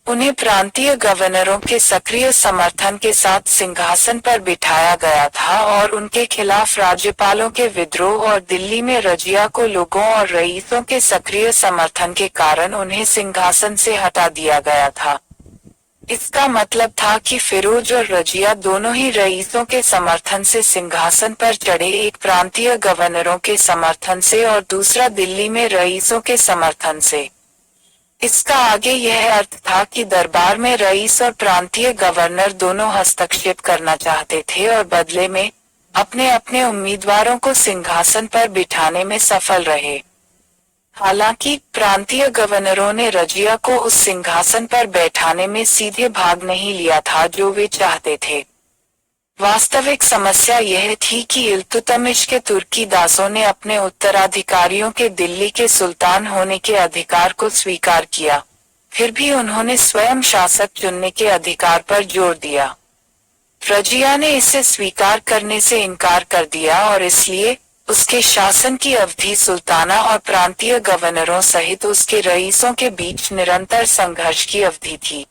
उन्हें प्रांतीय गवर्नरों के सक्रिय समर्थन के साथ सिंहासन पर बिठाया गया था और उनके खिलाफ राज्यपालों के विद्रोह और दिल्ली में रजिया को लोगों और रईसों के सक्रिय समर्थन के कारण उन्हें सिंहासन से हटा दिया गया था। इसका मतलब था कि फिरोज और रजिया दोनों ही रईसों के समर्थन से सिंहासन पर चढ़े, एक प्रांतीय गवर्नरों के समर्थन से और दूसरा दिल्ली में रईसों के समर्थन से। इसका आगे यह अर्थ था कि दरबार में रईस और प्रांतीय गवर्नर दोनों हस्तक्षेप करना चाहते थे और बदले में अपने अपने उम्मीदवारों को सिंहासन पर बिठाने में सफल रहे। हालांकि प्रांतीय गवर्नरों ने रजिया को उस सिंहासन पर बैठाने में सीधे भाग नहीं लिया था जो वे चाहते थे। वास्तविक समस्या यह थी कि इल्तुतमिश के तुर्की दासों ने अपने उत्तराधिकारियों के दिल्ली के सुल्तान होने के अधिकार को स्वीकार किया, फिर भी उन्होंने स्वयं शासक चुनने के अधिकार पर जोर दिया। रजिया ने इसे स्वीकार करने से इनकार कर दिया और इसलिए उसके शासन की अवधि सुल्ताना और प्रांतीय गवर्नरों सहित उसके रईसों के बीच निरंतर संघर्ष की अवधि थी।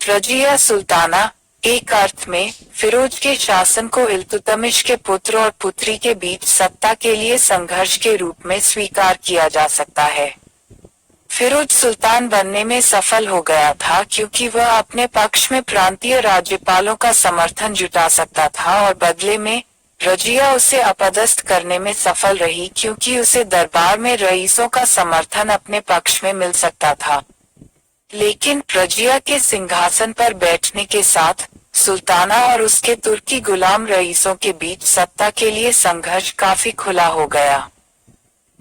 रजिया सुल्ताना एक अर्थ में फिरोज के शासन को इल्तुतमिश के पुत्र और पुत्री के बीच सत्ता के लिए संघर्ष के रूप में स्वीकार किया जा सकता है। फिरोज सुल्तान बनने में सफल हो गया था क्योंकि वह अपने पक्ष में प्रांतीय राज्यपालों का समर्थन जुटा सकता था और बदले में रजिया उसे अपदस्थ करने में सफल रही क्योंकि उसे दरबार में रईसों का समर्थन अपने पक्ष में मिल सकता था। लेकिन रजिया के सिंहासन पर बैठने के साथ सुल्ताना और उसके तुर्की गुलाम रईसों के बीच सत्ता के लिए संघर्ष काफी खुला हो गया।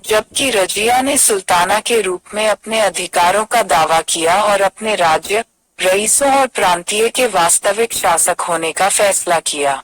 जबकि रजिया ने सुल्ताना के रूप में अपने अधिकारों का दावा किया और अपने राज्य, रईसों और प्रांतीय के वास्तविक शासक होने का फैसला किया।